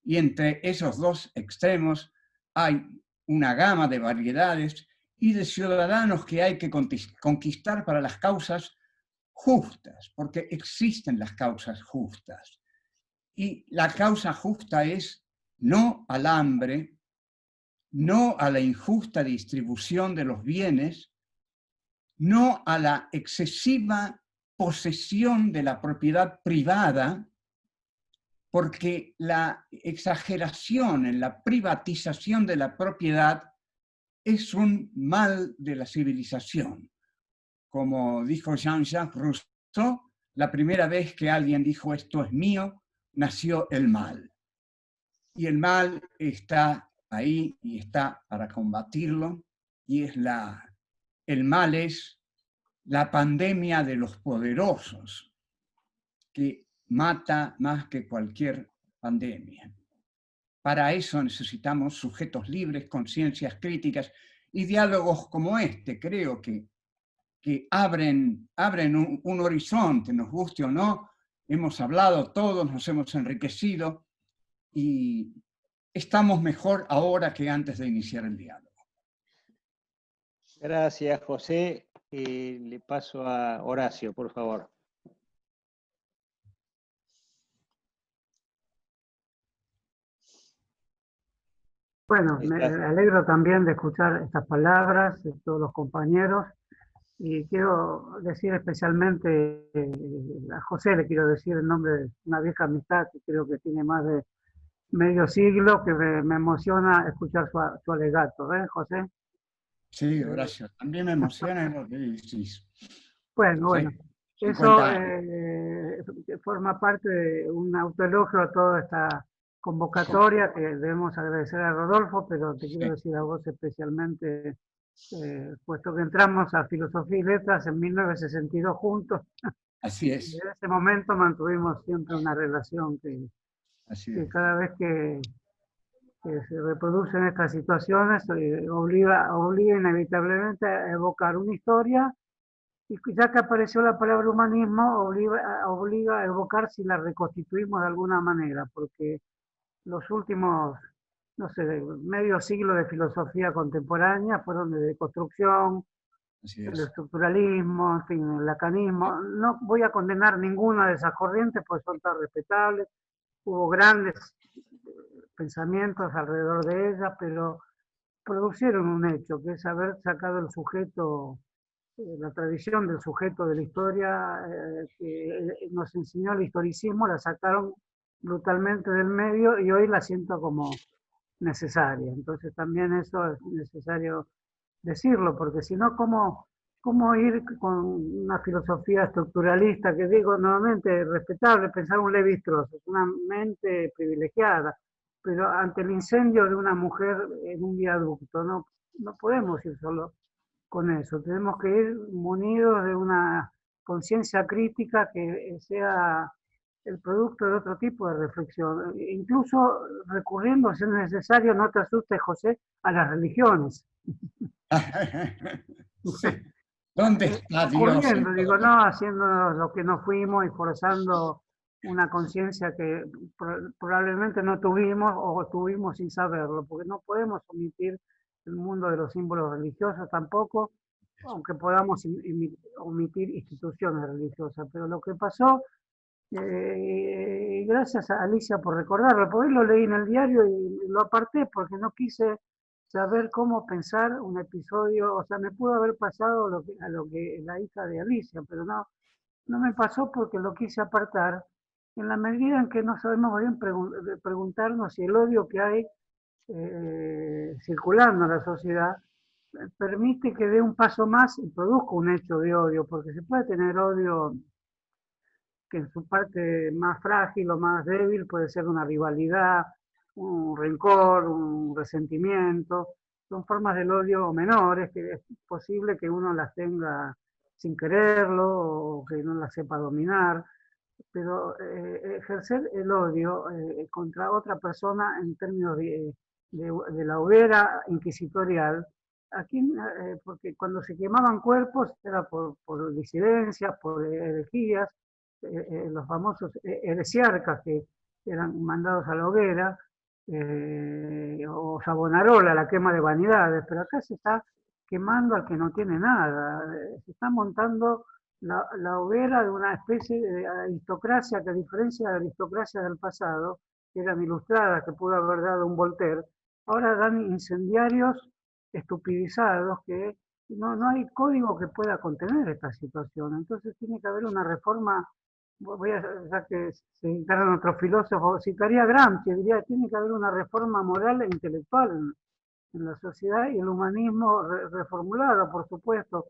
y entre esos dos extremos hay una gama de variedades y de ciudadanos que hay que conquistar para las causas justas, porque existen las causas justas. Y la causa justa es no al hambre, no a la injusta distribución de los bienes, no a la excesiva posesión de la propiedad privada, porque la exageración en la privatización de la propiedad es un mal de la civilización. Como dijo Jean-Jacques Rousseau, la primera vez que alguien dijo esto es mío, nació el mal. Y el mal está ahí y está para combatirlo, y el mal es la pandemia de los poderosos, que mata más que cualquier pandemia. Para eso necesitamos sujetos libres, conciencias críticas y diálogos como este, creo que abren un horizonte, nos guste o no. Hemos hablado todos, nos hemos enriquecido y estamos mejor ahora que antes de iniciar el diálogo. Gracias, José. Le paso a Horacio, por favor. Bueno, me alegro también de escuchar estas palabras de todos los compañeros y quiero decir especialmente a José, le quiero decir en nombre de una vieja amistad que creo que tiene más de medio siglo, que me emociona escuchar su alegato, ¿ves, José? Sí, Horacio, también me emociona lo que decís. Bueno, Sí, eso forma parte de un autoelogio a toda esta convocatoria que debemos agradecer a Rodolfo, pero te quiero decir a vos especialmente, puesto que entramos a Filosofía y Letras en 1962 juntos. Así es. Desde ese momento mantuvimos siempre una relación que cada vez que se reproducen estas situaciones obliga inevitablemente a evocar una historia, y ya que apareció la palabra humanismo, obliga a evocar si la reconstituimos de alguna manera, porque los últimos, no sé, medio siglo de filosofía contemporánea fueron de deconstrucción, el estructuralismo, en fin, el lacanismo. No voy a condenar ninguna de esas corrientes, pues son tan respetables. Hubo grandes pensamientos alrededor de ellas, pero producieron un hecho, que es haber sacado el sujeto, la tradición del sujeto de la historia que nos enseñó el historicismo, la sacaron brutalmente del medio y hoy la siento como necesaria. Entonces también eso es necesario decirlo, porque si no, ¿cómo ir con una filosofía estructuralista que, digo nuevamente, respetable? Pensar un Lévi-Strauss, es una mente privilegiada, pero ante el incendio de una mujer en un viaducto no podemos ir solo con eso, tenemos que ir munidos de una conciencia crítica que sea el producto de otro tipo de reflexión, incluso recurriendo, si es necesario, no te asustes, José, a las religiones. Sí. ¿Dónde está Dios? Digo, no haciendo lo que no fuimos y forzando una conciencia que probablemente no tuvimos o tuvimos sin saberlo, porque no podemos omitir el mundo de los símbolos religiosos tampoco, aunque podamos omitir instituciones religiosas. Pero lo que pasó, gracias a Alicia por recordarlo, porque lo leí en el diario y lo aparté porque no quise saber cómo pensar un episodio. O sea, me pudo haber pasado a lo que la hija de Alicia, pero no me pasó porque lo quise apartar, en la medida en que no sabemos bien preguntarnos si el odio que hay circulando en la sociedad permite que dé un paso más y produzca un hecho de odio, porque se puede tener odio que en su parte más frágil o más débil puede ser una rivalidad, un rencor, un resentimiento. Son formas del odio menores que es posible que uno las tenga sin quererlo o que no las sepa dominar, pero ejercer el odio contra otra persona en términos de la hoguera inquisitorial, aquí, porque cuando se quemaban cuerpos era por disidencias, por herejías, los famosos heresiarcas que eran mandados a la hoguera, o Savonarola, la quema de vanidades, pero acá se está quemando al que no tiene nada, se está montando la hoguera de una especie de aristocracia que, a diferencia de la aristocracia del pasado, que eran ilustradas, que pudo haber dado un Voltaire, ahora dan incendiarios estupidizados que no hay código que pueda contener esta situación. Entonces tiene que haber una reforma. Ya que se encargan otros filósofos, citaría a Gramsci, diría que tiene que haber una reforma moral e intelectual en la sociedad, y el humanismo reformulado, por supuesto,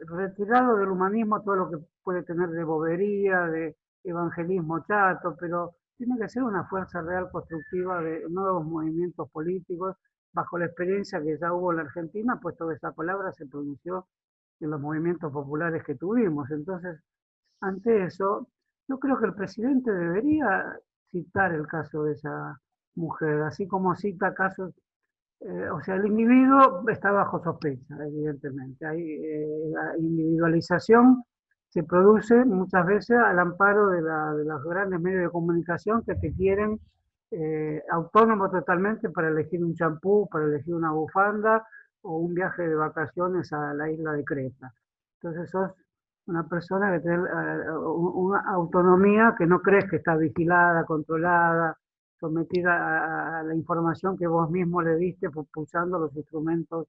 retirado del humanismo todo lo que puede tener de bobería, de evangelismo chato, pero tiene que ser una fuerza real constructiva de nuevos movimientos políticos, bajo la experiencia que ya hubo en la Argentina, puesto que esa palabra se pronunció en los movimientos populares que tuvimos. Entonces, ante eso, Yo creo que el presidente debería citar el caso de esa mujer, así como cita casos, o sea, el individuo está bajo sospecha, evidentemente. La individualización se produce muchas veces al amparo de los grandes medios de comunicación que te quieren autónomo totalmente para elegir un champú, para elegir una bufanda o un viaje de vacaciones a la isla de Creta. Entonces sos una persona que tiene una autonomía que no crees que está vigilada, controlada, sometida a la información que vos mismo le diste pulsando los instrumentos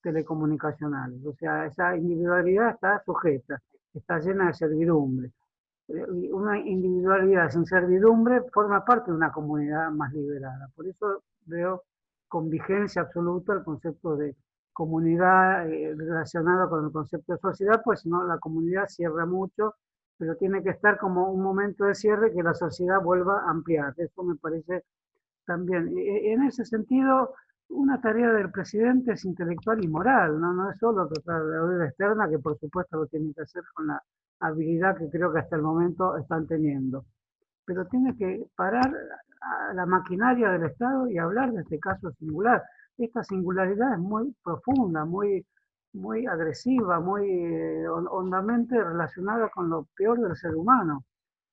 telecomunicacionales. O sea, esa individualidad está sujeta, está llena de servidumbre. Una individualidad sin servidumbre forma parte de una comunidad más liberada. Por eso veo con vigencia absoluta el concepto de comunidad relacionado con el concepto de sociedad, pues si no la comunidad cierra mucho, pero tiene que estar como un momento de cierre que la sociedad vuelva a ampliar. Eso me parece también. En ese sentido, una tarea del presidente es intelectual y moral, no es solo tratar de la deuda externa, que por supuesto lo tiene que hacer con la habilidad que creo que hasta el momento están teniendo. Pero tiene que parar a la maquinaria del Estado y hablar de este caso singular. Esta singularidad es muy profunda, muy agresiva, muy hondamente relacionada con lo peor del ser humano.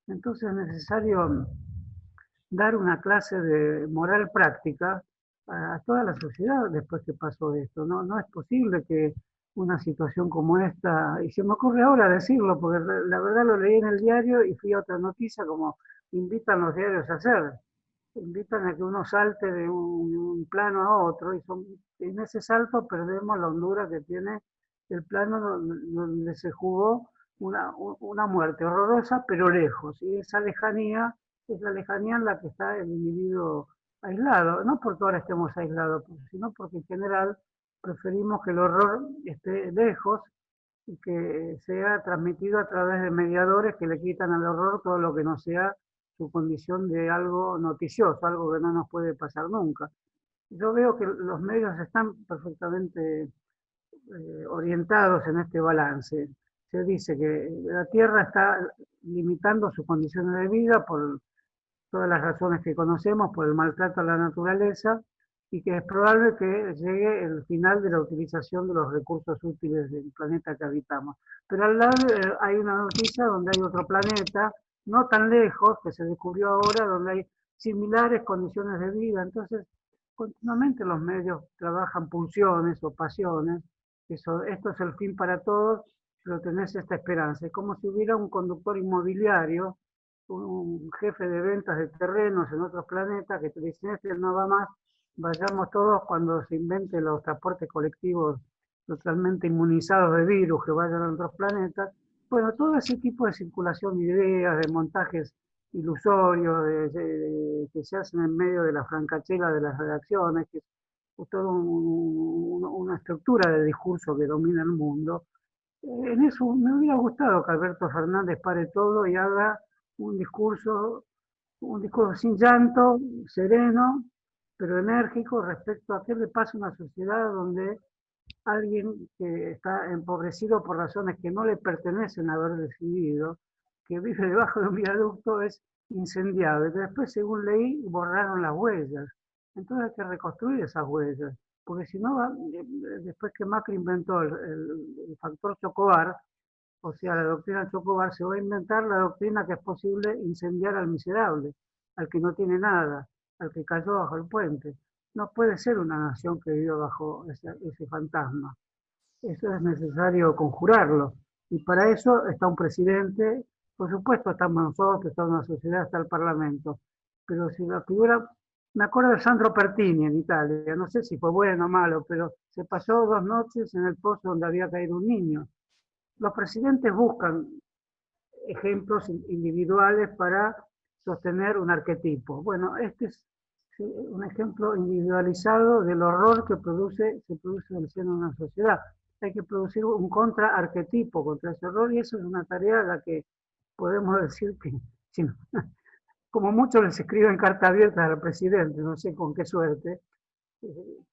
Entonces es necesario dar una clase de moral práctica a toda la sociedad después que pasó esto. No es posible que una situación como esta, y se me ocurre ahora decirlo, porque la verdad lo leí en el diario y fui a otra noticia como invitan los diarios a hacer. Invitan a que uno salte de un plano a otro y en ese salto perdemos la hondura que tiene el plano donde se jugó una muerte horrorosa, pero lejos. Y esa lejanía es la lejanía en la que está el individuo aislado. No porque ahora estemos aislados, sino porque en general preferimos que el horror esté lejos y que sea transmitido a través de mediadores que le quitan al horror todo lo que no sea su condición de algo noticioso, algo que no nos puede pasar nunca. Yo veo que los medios están perfectamente orientados en este balance. Se dice que la Tierra está limitando sus condiciones de vida por todas las razones que conocemos, por el maltrato a la naturaleza, y que es probable que llegue el final de la utilización de los recursos útiles del planeta que habitamos. Pero al lado hay una noticia donde hay otro planeta, no tan lejos, que se descubrió ahora, donde hay similares condiciones de vida. Entonces, continuamente los medios trabajan pulsiones o pasiones. Esto es el fin para todos, pero tenés esta esperanza. Es como si hubiera un conductor inmobiliario, un jefe de ventas de terrenos en otros planetas que te dicen, este no va más, vayamos todos cuando se inventen los transportes colectivos totalmente inmunizados de virus que vayan a otros planetas. Bueno, todo ese tipo de circulación de ideas, de montajes ilusorios, que se hacen en medio de la francachela de las redacciones, que es toda una estructura de discurso que domina el mundo. En eso me hubiera gustado que Alberto Fernández pare todo y haga un discurso sin llanto, sereno, pero enérgico respecto a qué le pasa a una sociedad donde alguien que está empobrecido por razones que no le pertenecen haber decidido, que vive debajo de un viaducto, es incendiado. Y después, según leí, borraron las huellas. Entonces hay que reconstruir esas huellas, porque si no, después que Macri inventó el factor Chocobar, o sea, la doctrina Chocobar, se va a inventar la doctrina que es posible incendiar al miserable, al que no tiene nada, al que cayó bajo el puente. No puede ser una nación que viva bajo ese fantasma. Eso es necesario conjurarlo. Y para eso está un presidente, por supuesto estamos nosotros, está una sociedad, está el Parlamento. Pero si la figura, me acuerdo de Sandro Pertini en Italia, no sé si fue bueno o malo, pero se pasó 2 noches en el pozo donde había caído un niño. Los presidentes buscan ejemplos individuales para sostener un arquetipo. Bueno, este es un ejemplo individualizado del horror que se produce en el seno de una sociedad. Hay que producir un contraarquetipo contra ese horror y eso es una tarea a la que podemos decir que, como muchos les escriben cartas abiertas al presidente, no sé con qué suerte,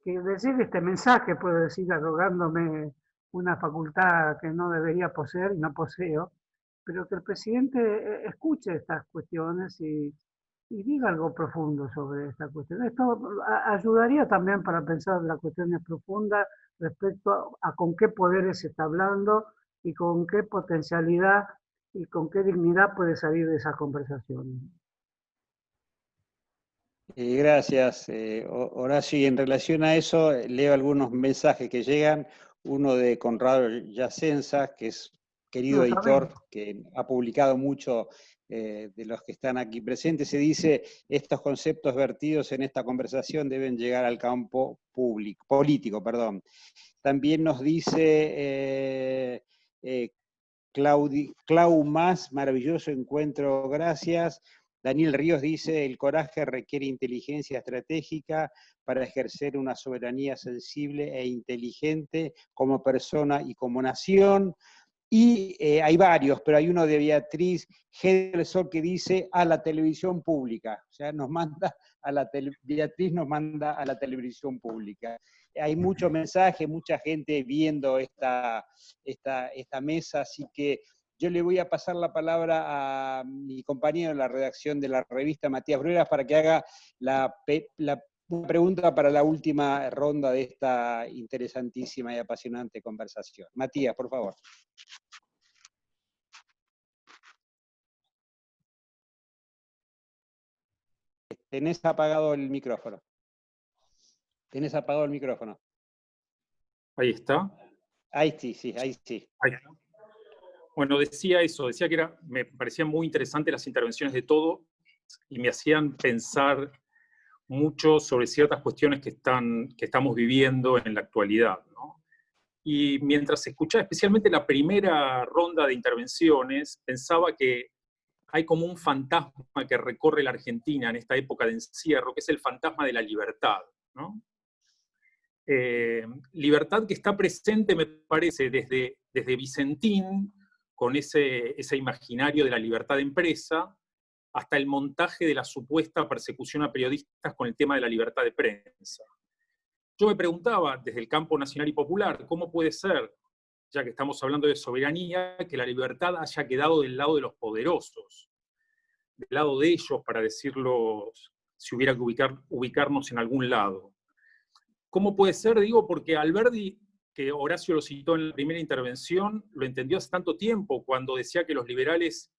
que decir este mensaje, puedo decir arrogándome una facultad que no debería poseer y no poseo, pero que el presidente escuche estas cuestiones y diga algo profundo sobre esta cuestión. Esto ayudaría también para pensar las cuestiones profundas respecto a con qué poderes se está hablando y con qué potencialidad y con qué dignidad puede salir de esas conversaciones. Gracias, Horacio. Y en relación a eso, leo algunos mensajes que llegan. Uno de Conrado Yacenza, que es querido editor, que ha publicado mucho de los que están aquí presentes. Se dice, estos conceptos vertidos en esta conversación deben llegar al campo político. También nos dice Clau Más, maravilloso encuentro, gracias. Daniel Ríos dice, el coraje requiere inteligencia estratégica para ejercer una soberanía sensible e inteligente como persona y como nación. Y hay varios, pero hay uno de Beatriz G. del Sol que dice a la televisión pública. O sea, Beatriz nos manda a la televisión pública. Hay muchos mensajes, mucha gente viendo esta mesa, así que yo le voy a pasar la palabra a mi compañero en la redacción de la revista, Matías Brueras, para que haga una pregunta para la última ronda de esta interesantísima y apasionante conversación. Matías, por favor. Tenés apagado el micrófono. Ahí está. Ahí sí. Ahí está. Bueno, decía que me parecían muy interesantes las intervenciones de todos y me hacían pensar mucho sobre ciertas cuestiones que estamos viviendo en la actualidad, ¿no? Y mientras escuchaba especialmente la primera ronda de intervenciones, pensaba que hay como un fantasma que recorre la Argentina en esta época de encierro, que es el fantasma de la libertad, ¿no? Libertad que está presente, me parece, desde Vicentín, con ese imaginario de la libertad de empresa, hasta el montaje de la supuesta persecución a periodistas con el tema de la libertad de prensa. Yo me preguntaba, desde el campo nacional y popular, ¿cómo puede ser, ya que estamos hablando de soberanía, que la libertad haya quedado del lado de los poderosos, del lado de ellos, para decirlo, si hubiera que ubicarnos en algún lado? ¿Cómo puede ser? Digo, porque Alberdi, que Horacio lo citó en la primera intervención, lo entendió hace tanto tiempo, cuando decía que los liberales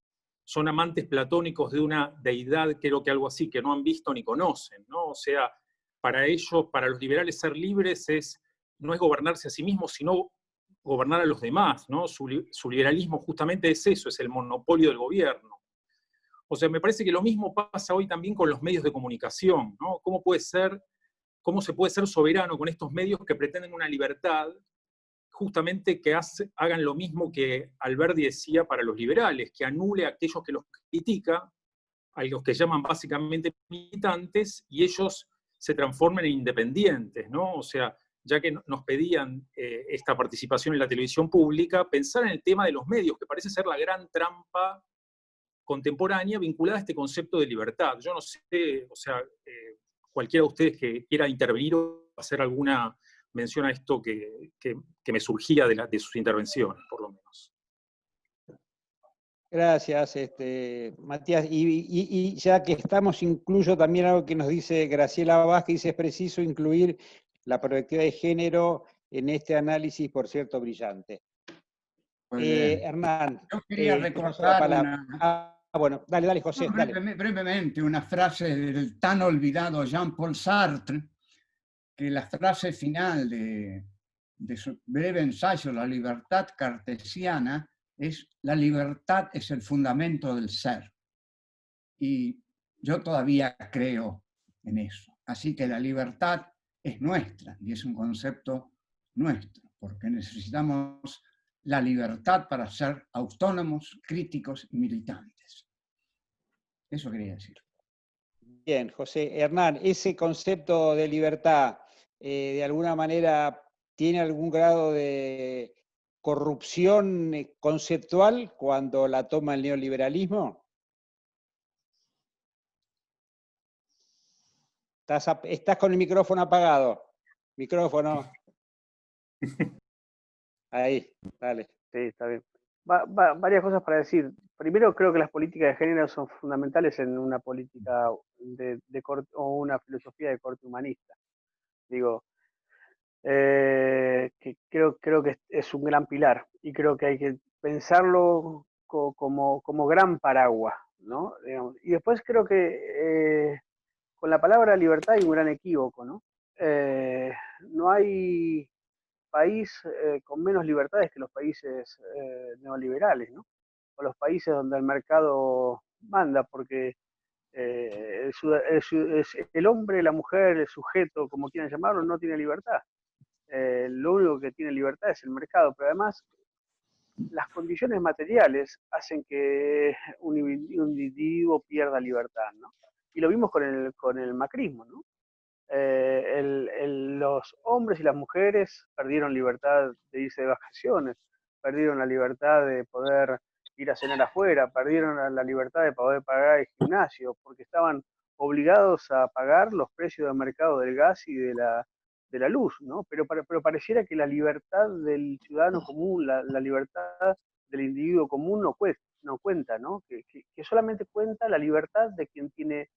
son amantes platónicos de una deidad, creo que algo así, que no han visto ni conocen, ¿no? O sea, para ellos, para los liberales, ser libres no es gobernarse a sí mismos, sino gobernar a los demás, ¿no? Su liberalismo justamente es eso, es el monopolio del gobierno. O sea, me parece que lo mismo pasa hoy también con los medios de comunicación, ¿no? ¿Cómo se puede ser soberano con estos medios que pretenden una libertad justamente que hagan lo mismo que Alberdi decía para los liberales, que anule a aquellos que los critican, a los que llaman básicamente militantes, y ellos se transformen en independientes, ¿no? O sea, ya que nos pedían esta participación en la televisión pública, pensar en el tema de los medios, que parece ser la gran trampa contemporánea vinculada a este concepto de libertad. Yo no sé, o sea, cualquiera de ustedes que quiera intervenir o hacer alguna mención a esto que me surgía de sus intervenciones, por lo menos. Gracias, Matías. Y ya que estamos, incluyo también algo que nos dice Graciela Vázquez, dice, es preciso incluir la perspectiva de género en este análisis, por cierto, brillante. Hernán, yo quería recordar bueno, dale, José. Brevemente, una frase del tan olvidado Jean-Paul Sartre, que la frase final de su breve ensayo, La libertad cartesiana, es: la libertad es el fundamento del ser. Y yo todavía creo en eso. Así que la libertad es nuestra y es un concepto nuestro, porque necesitamos la libertad para ser autónomos, críticos y militantes. Eso quería decir. Bien, José. Hernán, ese concepto de libertad, de alguna manera, ¿tiene algún grado de corrupción conceptual cuando la toma el neoliberalismo? Estás con el micrófono apagado. Micrófono. Ahí, dale. Sí, está bien. varias cosas para decir. Primero, creo que las políticas de género son fundamentales en una política de corte, o una filosofía de corte humanista. Digo, que creo que es un gran pilar y creo que hay que pensarlo como gran paraguas, ¿no? Digamos. Y después creo que con la palabra libertad hay un gran equívoco, ¿no? No hay país con menos libertades que los países neoliberales, ¿no? O los países donde el mercado manda, porque el hombre, la mujer, el sujeto, como quieran llamarlo, no tiene libertad. Lo único que tiene libertad es el mercado, pero además las condiciones materiales hacen que un individuo pierda libertad, ¿no? Y lo vimos con el macrismo, ¿no? Los hombres y las mujeres perdieron libertad de irse de vacaciones, perdieron la libertad de poder ir a cenar afuera, perdieron la libertad de poder pagar el gimnasio, porque estaban obligados a pagar los precios del mercado del gas y de la luz, ¿no? Pero pareciera que la libertad del ciudadano común, la libertad del individuo común no cuenta, ¿no? Que solamente cuenta la libertad de quien tiene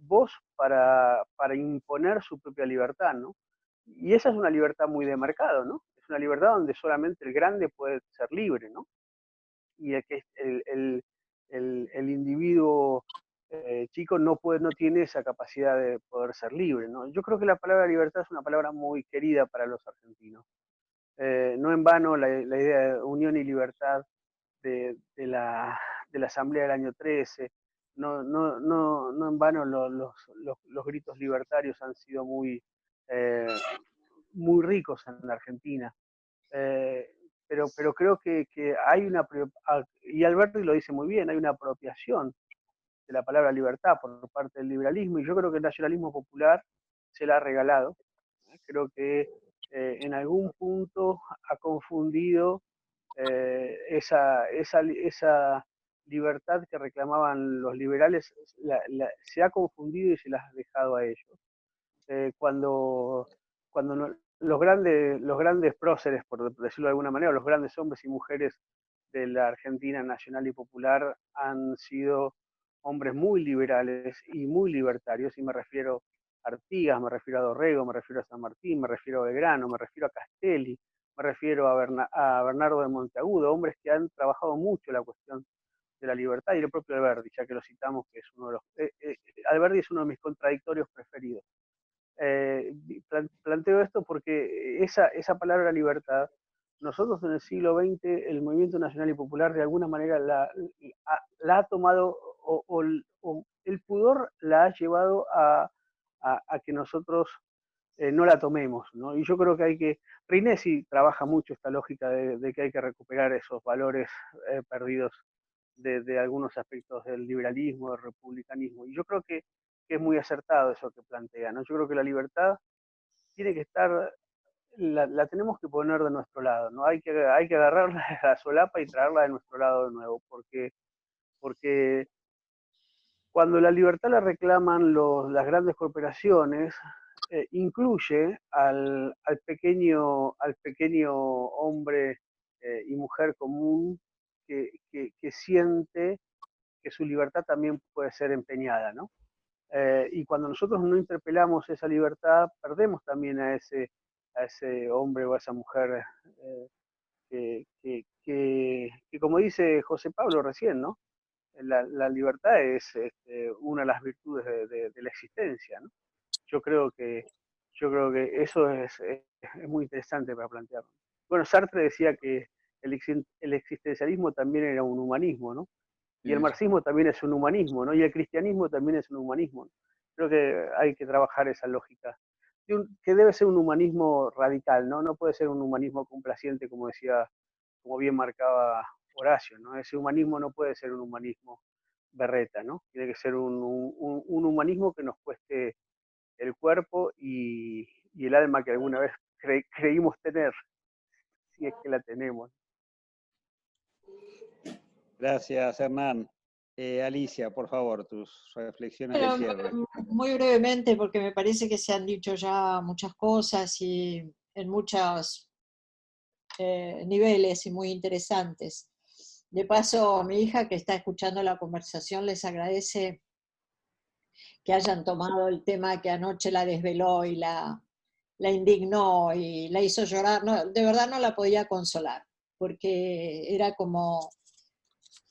voz para imponer su propia libertad, ¿no? Y esa es una libertad muy de mercado, ¿no? Es una libertad donde solamente el grande puede ser libre, ¿no? Y el individuo chico no tiene esa capacidad de poder ser libre, ¿no? Yo creo que la palabra libertad es una palabra muy querida para los argentinos. No en vano la idea de unión y libertad de la Asamblea del año 13, no en vano los gritos libertarios han sido muy ricos en la Argentina. Eh, pero creo que hay y Alberti lo dice muy bien, hay una apropiación de la palabra libertad por parte del liberalismo, y yo creo que el nacionalismo popular se la ha regalado. Creo que en algún punto ha confundido esa libertad que reclamaban los liberales, se ha confundido y se las ha dejado a ellos. Cuando los grandes próceres, por decirlo de alguna manera, los grandes hombres y mujeres de la Argentina nacional y popular han sido hombres muy liberales y muy libertarios, y me refiero a Artigas, me refiero a Dorrego, me refiero a San Martín, me refiero a Belgrano, me refiero a Castelli, me refiero a Bernardo de Monteagudo, hombres que han trabajado mucho la cuestión de la libertad, y el propio Alberdi, ya que lo citamos, que es uno de los... Alberdi es uno de mis contradictorios preferidos. Planteo esto porque esa palabra libertad, nosotros en el siglo XX, el movimiento nacional y popular de alguna manera la ha tomado, o el pudor la ha llevado a que nosotros no la tomemos, ¿no? Y yo creo que Rinesi trabaja mucho esta lógica de que hay que recuperar esos valores perdidos de algunos aspectos del liberalismo, del republicanismo. Y yo creo que es muy acertado eso que plantea, ¿no? Yo creo que la libertad tiene que estar, la tenemos que poner de nuestro lado, ¿no? Hay que agarrarla de la solapa y traerla de nuestro lado de nuevo, porque cuando la libertad la reclaman las grandes corporaciones, incluye al pequeño hombre y mujer común que siente que su libertad también puede ser empeñada, ¿no? Y cuando nosotros no interpelamos esa libertad, perdemos también a ese hombre o a esa mujer que como dice José Pablo recién, ¿no? La libertad es una de las virtudes de la existencia, ¿no? Yo creo que eso es muy interesante para plantearlo. Bueno, Sartre decía que el existencialismo también era un humanismo, ¿no? Y el marxismo también es un humanismo, ¿no? Y el cristianismo también es un humanismo. Creo que hay que trabajar esa lógica, que debe ser un humanismo radical, ¿no? No puede ser un humanismo complaciente, como bien marcaba Horacio, ¿no? Ese humanismo no puede ser un humanismo berreta, ¿no? Tiene que ser un humanismo que nos cueste el cuerpo y el alma que alguna vez creímos tener, si es que la tenemos. Gracias, Hernán. Alicia, por favor, tus reflexiones de cierre. Muy brevemente, porque me parece que se han dicho ya muchas cosas y en muchos niveles y muy interesantes. De paso, mi hija que está escuchando la conversación les agradece que hayan tomado el tema que anoche la desveló y la indignó y la hizo llorar. No, de verdad no la podía consolar, porque era como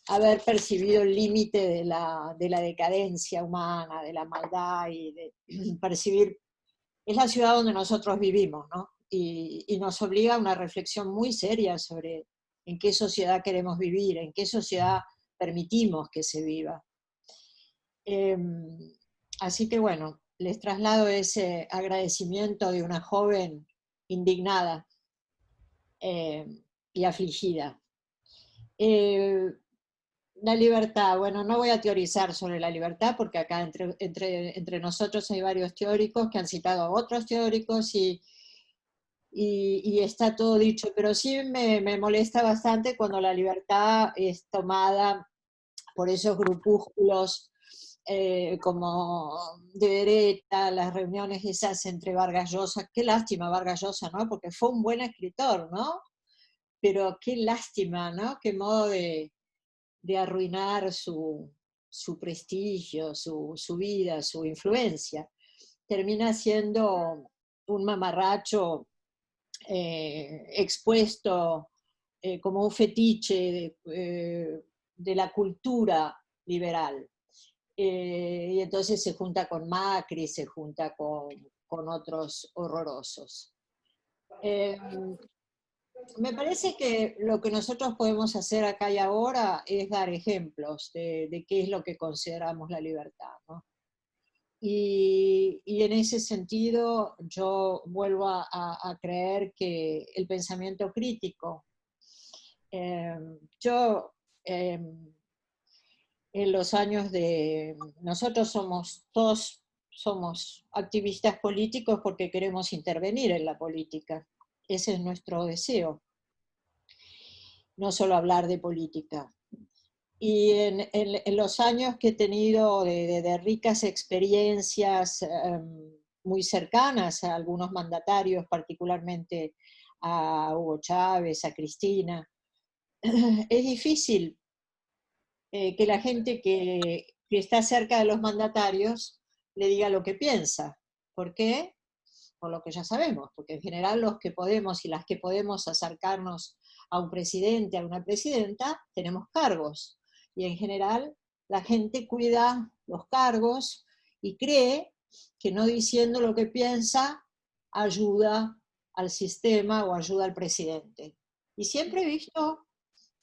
haber percibido el límite de la decadencia humana, de la maldad y de percibir. Es la ciudad donde nosotros vivimos, ¿no? Y nos obliga a una reflexión muy seria sobre en qué sociedad queremos vivir, en qué sociedad permitimos que se viva. Así que bueno, les traslado ese agradecimiento de una joven indignada y afligida. La libertad, bueno, no voy a teorizar sobre la libertad porque acá entre nosotros hay varios teóricos que han citado a otros teóricos y está todo dicho, pero sí me molesta bastante cuando la libertad es tomada por esos grupúsculos como de derecha, las reuniones esas entre Vargas Llosa, qué lástima Vargas Llosa, ¿no? Porque fue un buen escritor, ¿no? Pero qué lástima, ¿no? Qué modo de arruinar su prestigio, su vida, su influencia. Termina siendo un mamarracho expuesto como un fetiche de la cultura liberal. Y entonces se junta con Macri, se junta con otros horrorosos. Me parece que lo que nosotros podemos hacer acá y ahora es dar ejemplos de qué es lo que consideramos la libertad, ¿no? Y en ese sentido yo vuelvo a creer que el pensamiento crítico, yo en los años nosotros todos somos activistas políticos porque queremos intervenir en la política, ese es nuestro deseo, no solo hablar de política. Y en los años que he tenido de ricas experiencias muy cercanas a algunos mandatarios, particularmente a Hugo Chávez, a Cristina, es difícil que la gente que está cerca de los mandatarios le diga lo que piensa. ¿Por qué? Por lo que ya sabemos, porque en general los que podemos y las que podemos acercarnos a un presidente, a una presidenta, tenemos cargos. Y en general la gente cuida los cargos y cree que no diciendo lo que piensa ayuda al sistema o ayuda al presidente. Y siempre he visto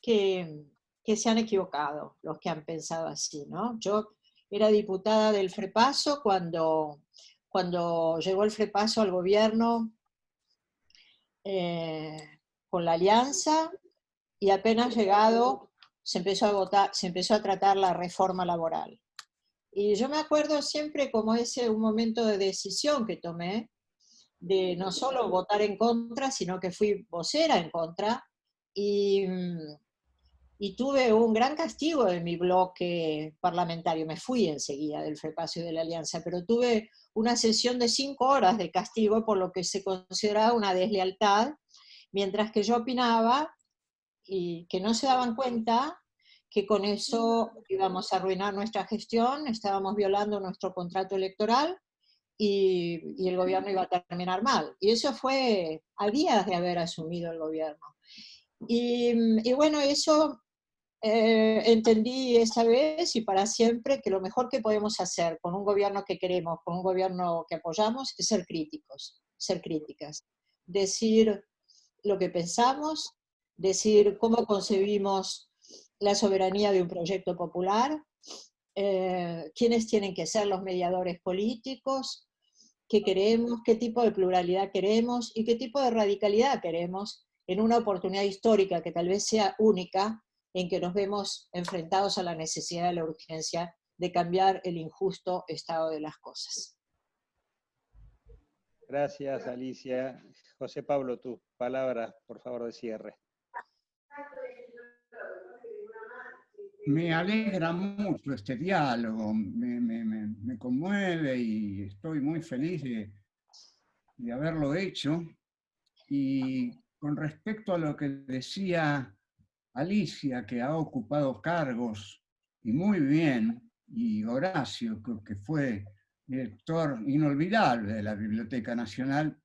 que se han equivocado los que han pensado así, ¿no? Yo era diputada del FREPASO cuando llegó el FREPASO al gobierno con la alianza y apenas llegado se empezó a tratar la reforma laboral. Y yo me acuerdo siempre como un momento de decisión que tomé, de no solo votar en contra, sino que fui vocera en contra, y tuve un gran castigo en mi bloque parlamentario. Me fui enseguida del FREPASO y de la Alianza, pero tuve una sesión de 5 horas de castigo por lo que se consideraba una deslealtad, mientras que yo opinaba y que no se daban cuenta que con eso íbamos a arruinar nuestra gestión, estábamos violando nuestro contrato electoral y el gobierno iba a terminar mal. Y eso fue a días de haber asumido el gobierno. Y bueno, eso entendí esa vez y para siempre que lo mejor que podemos hacer con un gobierno que queremos, con un gobierno que apoyamos, es ser críticos, ser críticas. Decir lo que pensamos, decir cómo concebimos la soberanía de un proyecto popular, quiénes tienen que ser los mediadores políticos, qué queremos, qué tipo de pluralidad queremos y qué tipo de radicalidad queremos en una oportunidad histórica que tal vez sea única, en que nos vemos enfrentados a la necesidad y la urgencia de cambiar el injusto estado de las cosas. Gracias, Alicia. José Pablo, tus palabras, por favor, de cierre. Me alegra mucho este diálogo, me conmueve y estoy muy feliz de haberlo hecho. Y con respecto a lo que decía Alicia, que ha ocupado cargos, y muy bien, y Horacio, que fue director inolvidable de la Biblioteca Nacional,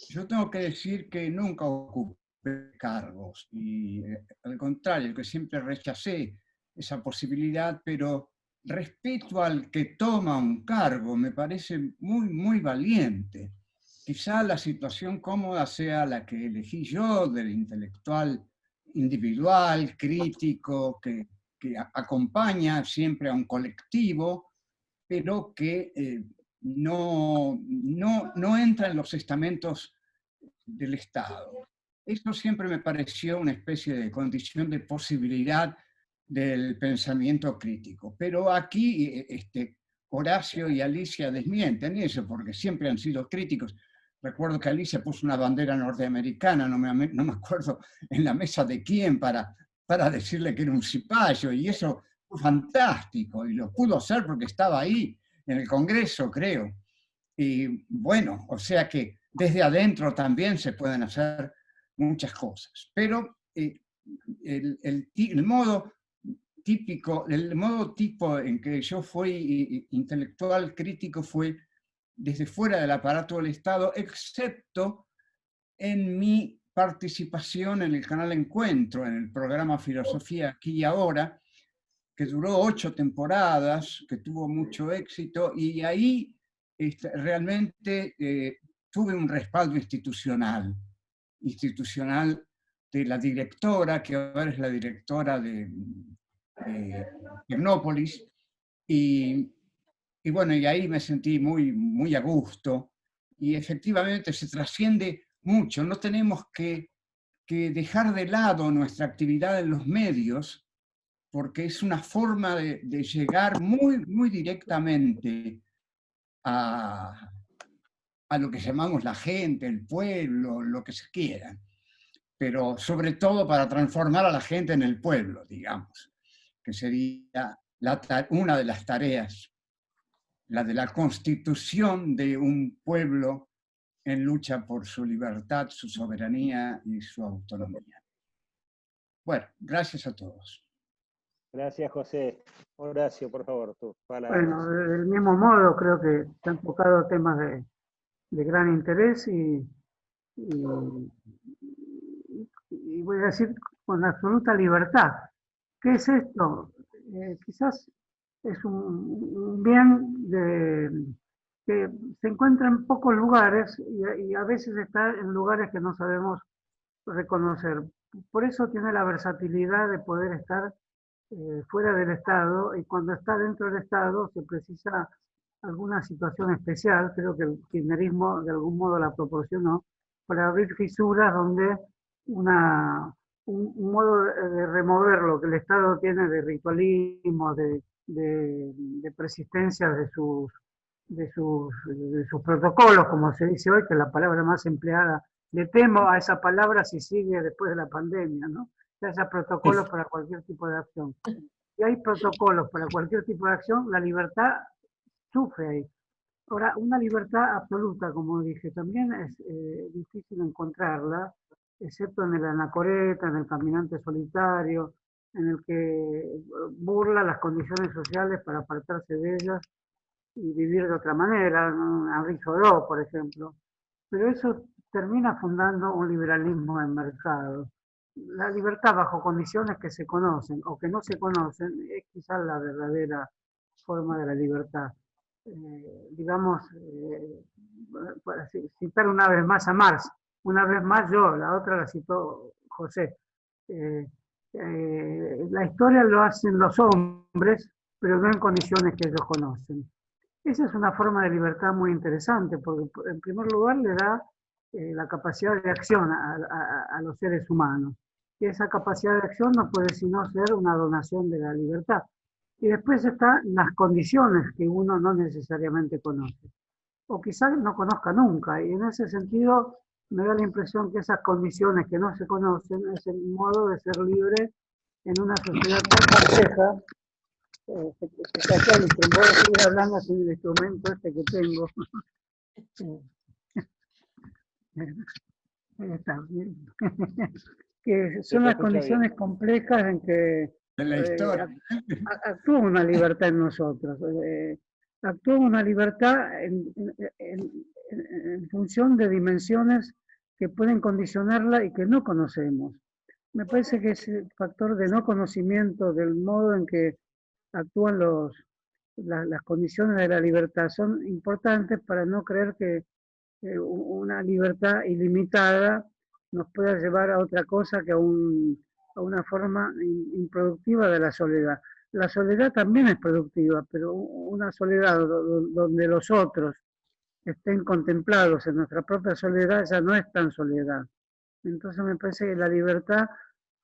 yo tengo que decir que nunca ocupé cargos, y al contrario, que siempre rechacé esa posibilidad, pero respeto al que toma un cargo, me parece muy, muy valiente. Quizá la situación cómoda sea la que elegí yo, del intelectual individual, crítico, que acompaña siempre a un colectivo, pero que no entra en los estamentos del Estado. Esto siempre me pareció una especie de condición de posibilidad del pensamiento crítico. Pero aquí Horacio y Alicia desmienten eso, porque siempre han sido críticos. Recuerdo que Alicia puso una bandera norteamericana, no me acuerdo en la mesa de quién, para decirle que era un cipayo, y eso fue fantástico, y lo pudo hacer porque estaba ahí, en el Congreso, creo. Y bueno, o sea que desde adentro también se pueden hacer muchas cosas. Pero el modo típico, el modo tipo en que yo fui intelectual crítico fue desde fuera del aparato del Estado, excepto en mi participación en el canal Encuentro, en el programa Filosofía Aquí y Ahora, que duró 8 temporadas, que tuvo mucho éxito, y ahí realmente tuve un respaldo institucional de la directora, que ahora es la directora de Tecnópolis, y bueno, y ahí me sentí muy, muy a gusto, y efectivamente se trasciende mucho. No tenemos que dejar de lado nuestra actividad en los medios, porque es una forma de llegar muy, muy directamente a lo que llamamos la gente, el pueblo, lo que se quiera, pero sobre todo para transformar a la gente en el pueblo, digamos, que sería una de las tareas, la de la constitución de un pueblo en lucha por su libertad, su soberanía y su autonomía. Bueno, gracias a todos. Gracias, José. Horacio, por favor, tus palabras. Bueno, del mismo modo creo que se han tocado temas de gran interés y voy a decir con absoluta libertad. ¿Qué es esto? Quizás es un bien que se encuentra en pocos lugares y a veces está en lugares que no sabemos reconocer. Por eso tiene la versatilidad de poder estar fuera del Estado, y cuando está dentro del Estado se precisa alguna situación especial, creo que el kirchnerismo de algún modo la proporcionó, para abrir fisuras donde un modo de remover lo que el Estado tiene de ritualismo, de persistencia de sus protocolos, como se dice hoy, que es la palabra más empleada. Le temo a esa palabra si sigue después de la pandemia, ¿no? Que haya protocolos para cualquier tipo de acción. Si hay protocolos para cualquier tipo de acción, la libertad sufre ahí. Ahora, una libertad absoluta, como dije, también es difícil encontrarla, excepto en el anacoreta, en el caminante solitario, en el que burla las condiciones sociales para apartarse de ellas y vivir de otra manera, ¿no? Henri Thoreau, por ejemplo. Pero eso termina fundando un liberalismo de mercado. La libertad bajo condiciones que se conocen o que no se conocen es quizás la verdadera forma de la libertad. Digamos, para citar una vez más a Marx, una vez más yo, la otra la citó José. La historia lo hacen los hombres, pero no en condiciones que ellos conocen. Esa es una forma de libertad muy interesante, porque en primer lugar le da la capacidad de acción a los seres humanos. Y esa capacidad de acción no puede sino ser una donación de la libertad. Y después están las condiciones que uno no necesariamente conoce, o quizás no conozca nunca. Y en ese sentido me da la impresión que esas condiciones que no se conocen es el modo de ser libre en una sociedad tan compleja. Voy a seguir hablando sin el instrumento este que tengo. Está bien. que son las condiciones complejas en que En la historia. actúa una libertad en nosotros. Actúa una libertad en función de dimensiones que pueden condicionarla y que no conocemos. Me parece que ese factor de no conocimiento del modo en que actúan las condiciones de la libertad son importantes para no creer que una libertad ilimitada nos pueda llevar a otra cosa que a una forma improductiva de la soledad. La soledad también es productiva, pero una soledad donde los otros estén contemplados en nuestra propia soledad ya no es tan soledad. Entonces me parece que la libertad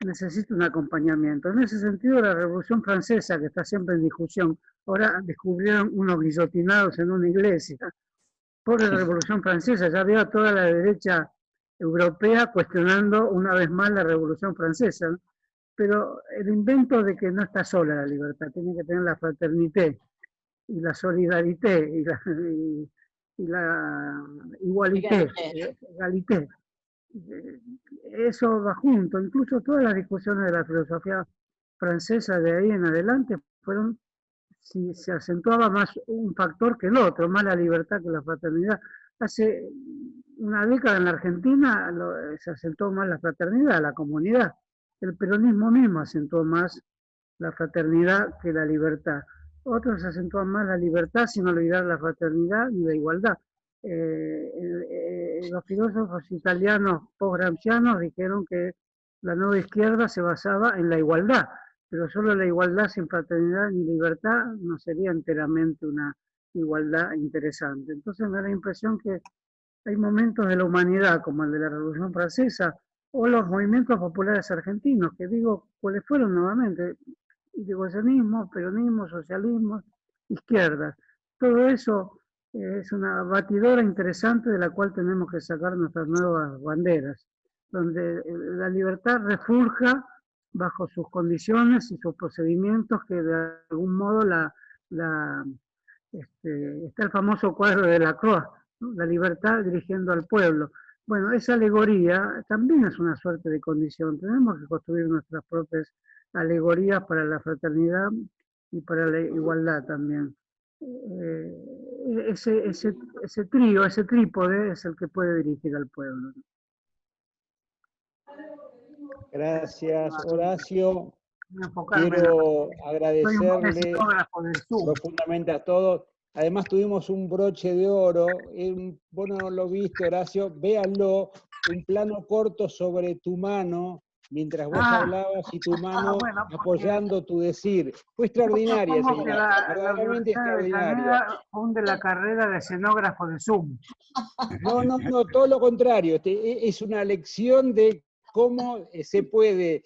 necesita un acompañamiento. En ese sentido, la Revolución Francesa, que está siempre en discusión, ahora descubrieron unos guillotinados en una iglesia. Por la Revolución Francesa, ya veo a toda la derecha europea cuestionando una vez más la Revolución Francesa, ¿no? Pero el invento de que no está sola la libertad, tiene que tener la fraternité y la solidarité y la igualité, egalité. Eso va junto, incluso todas las discusiones de la filosofía francesa de ahí en adelante fueron, si se acentuaba más un factor que el otro, más la libertad que la fraternidad. Hace una década en la Argentina se acentuó más la fraternidad, la comunidad. El peronismo mismo acentuó más la fraternidad que la libertad. Otros acentúan más la libertad sin olvidar la fraternidad y la igualdad. Los filósofos italianos post-gramscianos dijeron que la nueva izquierda se basaba en la igualdad, pero solo la igualdad sin fraternidad ni libertad no sería enteramente una igualdad interesante. Entonces me da la impresión que hay momentos de la humanidad, como el de la Revolución Francesa, o los movimientos populares argentinos, que digo, ¿cuáles fueron nuevamente? Irigoyenismo, peronismo, socialismo, izquierdas. Todo eso es una batidora interesante de la cual tenemos que sacar nuestras nuevas banderas, donde la libertad refulja bajo sus condiciones y sus procedimientos que de algún modo está el famoso cuadro de Lacroix, ¿no? La libertad dirigiendo al pueblo. Bueno, esa alegoría también es una suerte de condición. Tenemos que construir nuestras propias alegorías para la fraternidad y para la igualdad también. Ese trío, ese trípode es el que puede dirigir al pueblo. Gracias, Horacio. Quiero agradecerle profundamente a todos. Además tuvimos un broche de oro, vos no lo viste, Horacio, véanlo, un plano corto sobre tu mano, mientras vos hablabas y tu mano apoyando tu decir. Fue extraordinaria esa imagen, verdaderamente extraordinaria. Funde la carrera de escenógrafo de Zoom. No, todo lo contrario, es una lección de cómo se puede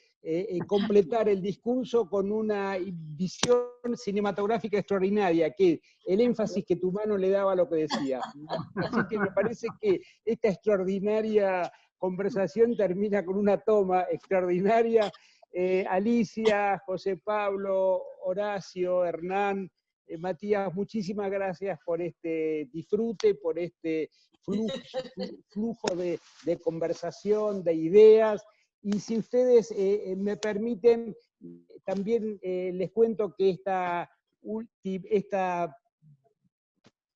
completar el discurso con una visión cinematográfica extraordinaria, que el énfasis que tu mano le daba a lo que decía. Así que me parece que esta extraordinaria conversación termina con una toma extraordinaria. Alicia, José Pablo, Horacio, Hernán, Matías, muchísimas gracias por este disfrute, por este flujo de conversación, de ideas. Y si ustedes me permiten, también les cuento que esta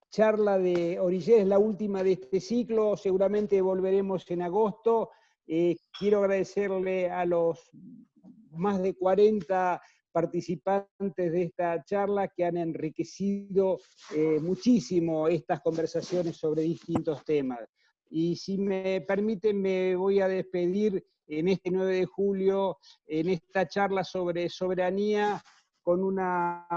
charla de Orillés es la última de este ciclo, seguramente volveremos en agosto. Quiero agradecerle a los más de 40 participantes de esta charla que han enriquecido muchísimo estas conversaciones sobre distintos temas. Y si me permiten, me voy a despedir en este 9 de julio, en esta charla sobre soberanía, con una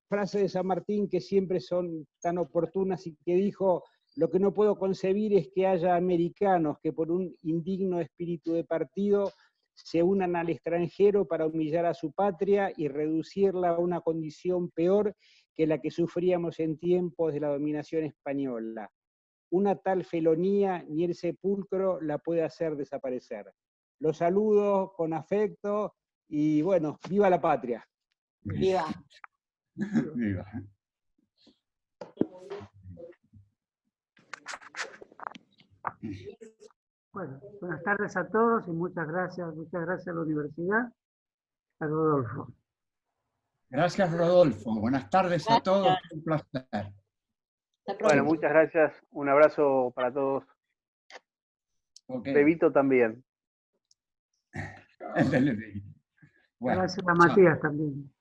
frase de San Martín que siempre son tan oportunas y que dijo: lo que no puedo concebir es que haya americanos que por un indigno espíritu de partido se unan al extranjero para humillar a su patria y reducirla a una condición peor que la que sufríamos en tiempos de la dominación española. Una tal felonía ni el sepulcro la puede hacer desaparecer. Los saludo con afecto y bueno, ¡viva la patria! ¡Viva! Viva. Bueno, buenas tardes a todos y muchas gracias a la universidad, a Rodolfo. Gracias, Rodolfo. Buenas tardes a todos. Gracias. Un placer. Hasta pronto. Bueno, muchas gracias. Un abrazo para todos. Ok. Bebito también. Bueno, Gracias a chao. Matías también.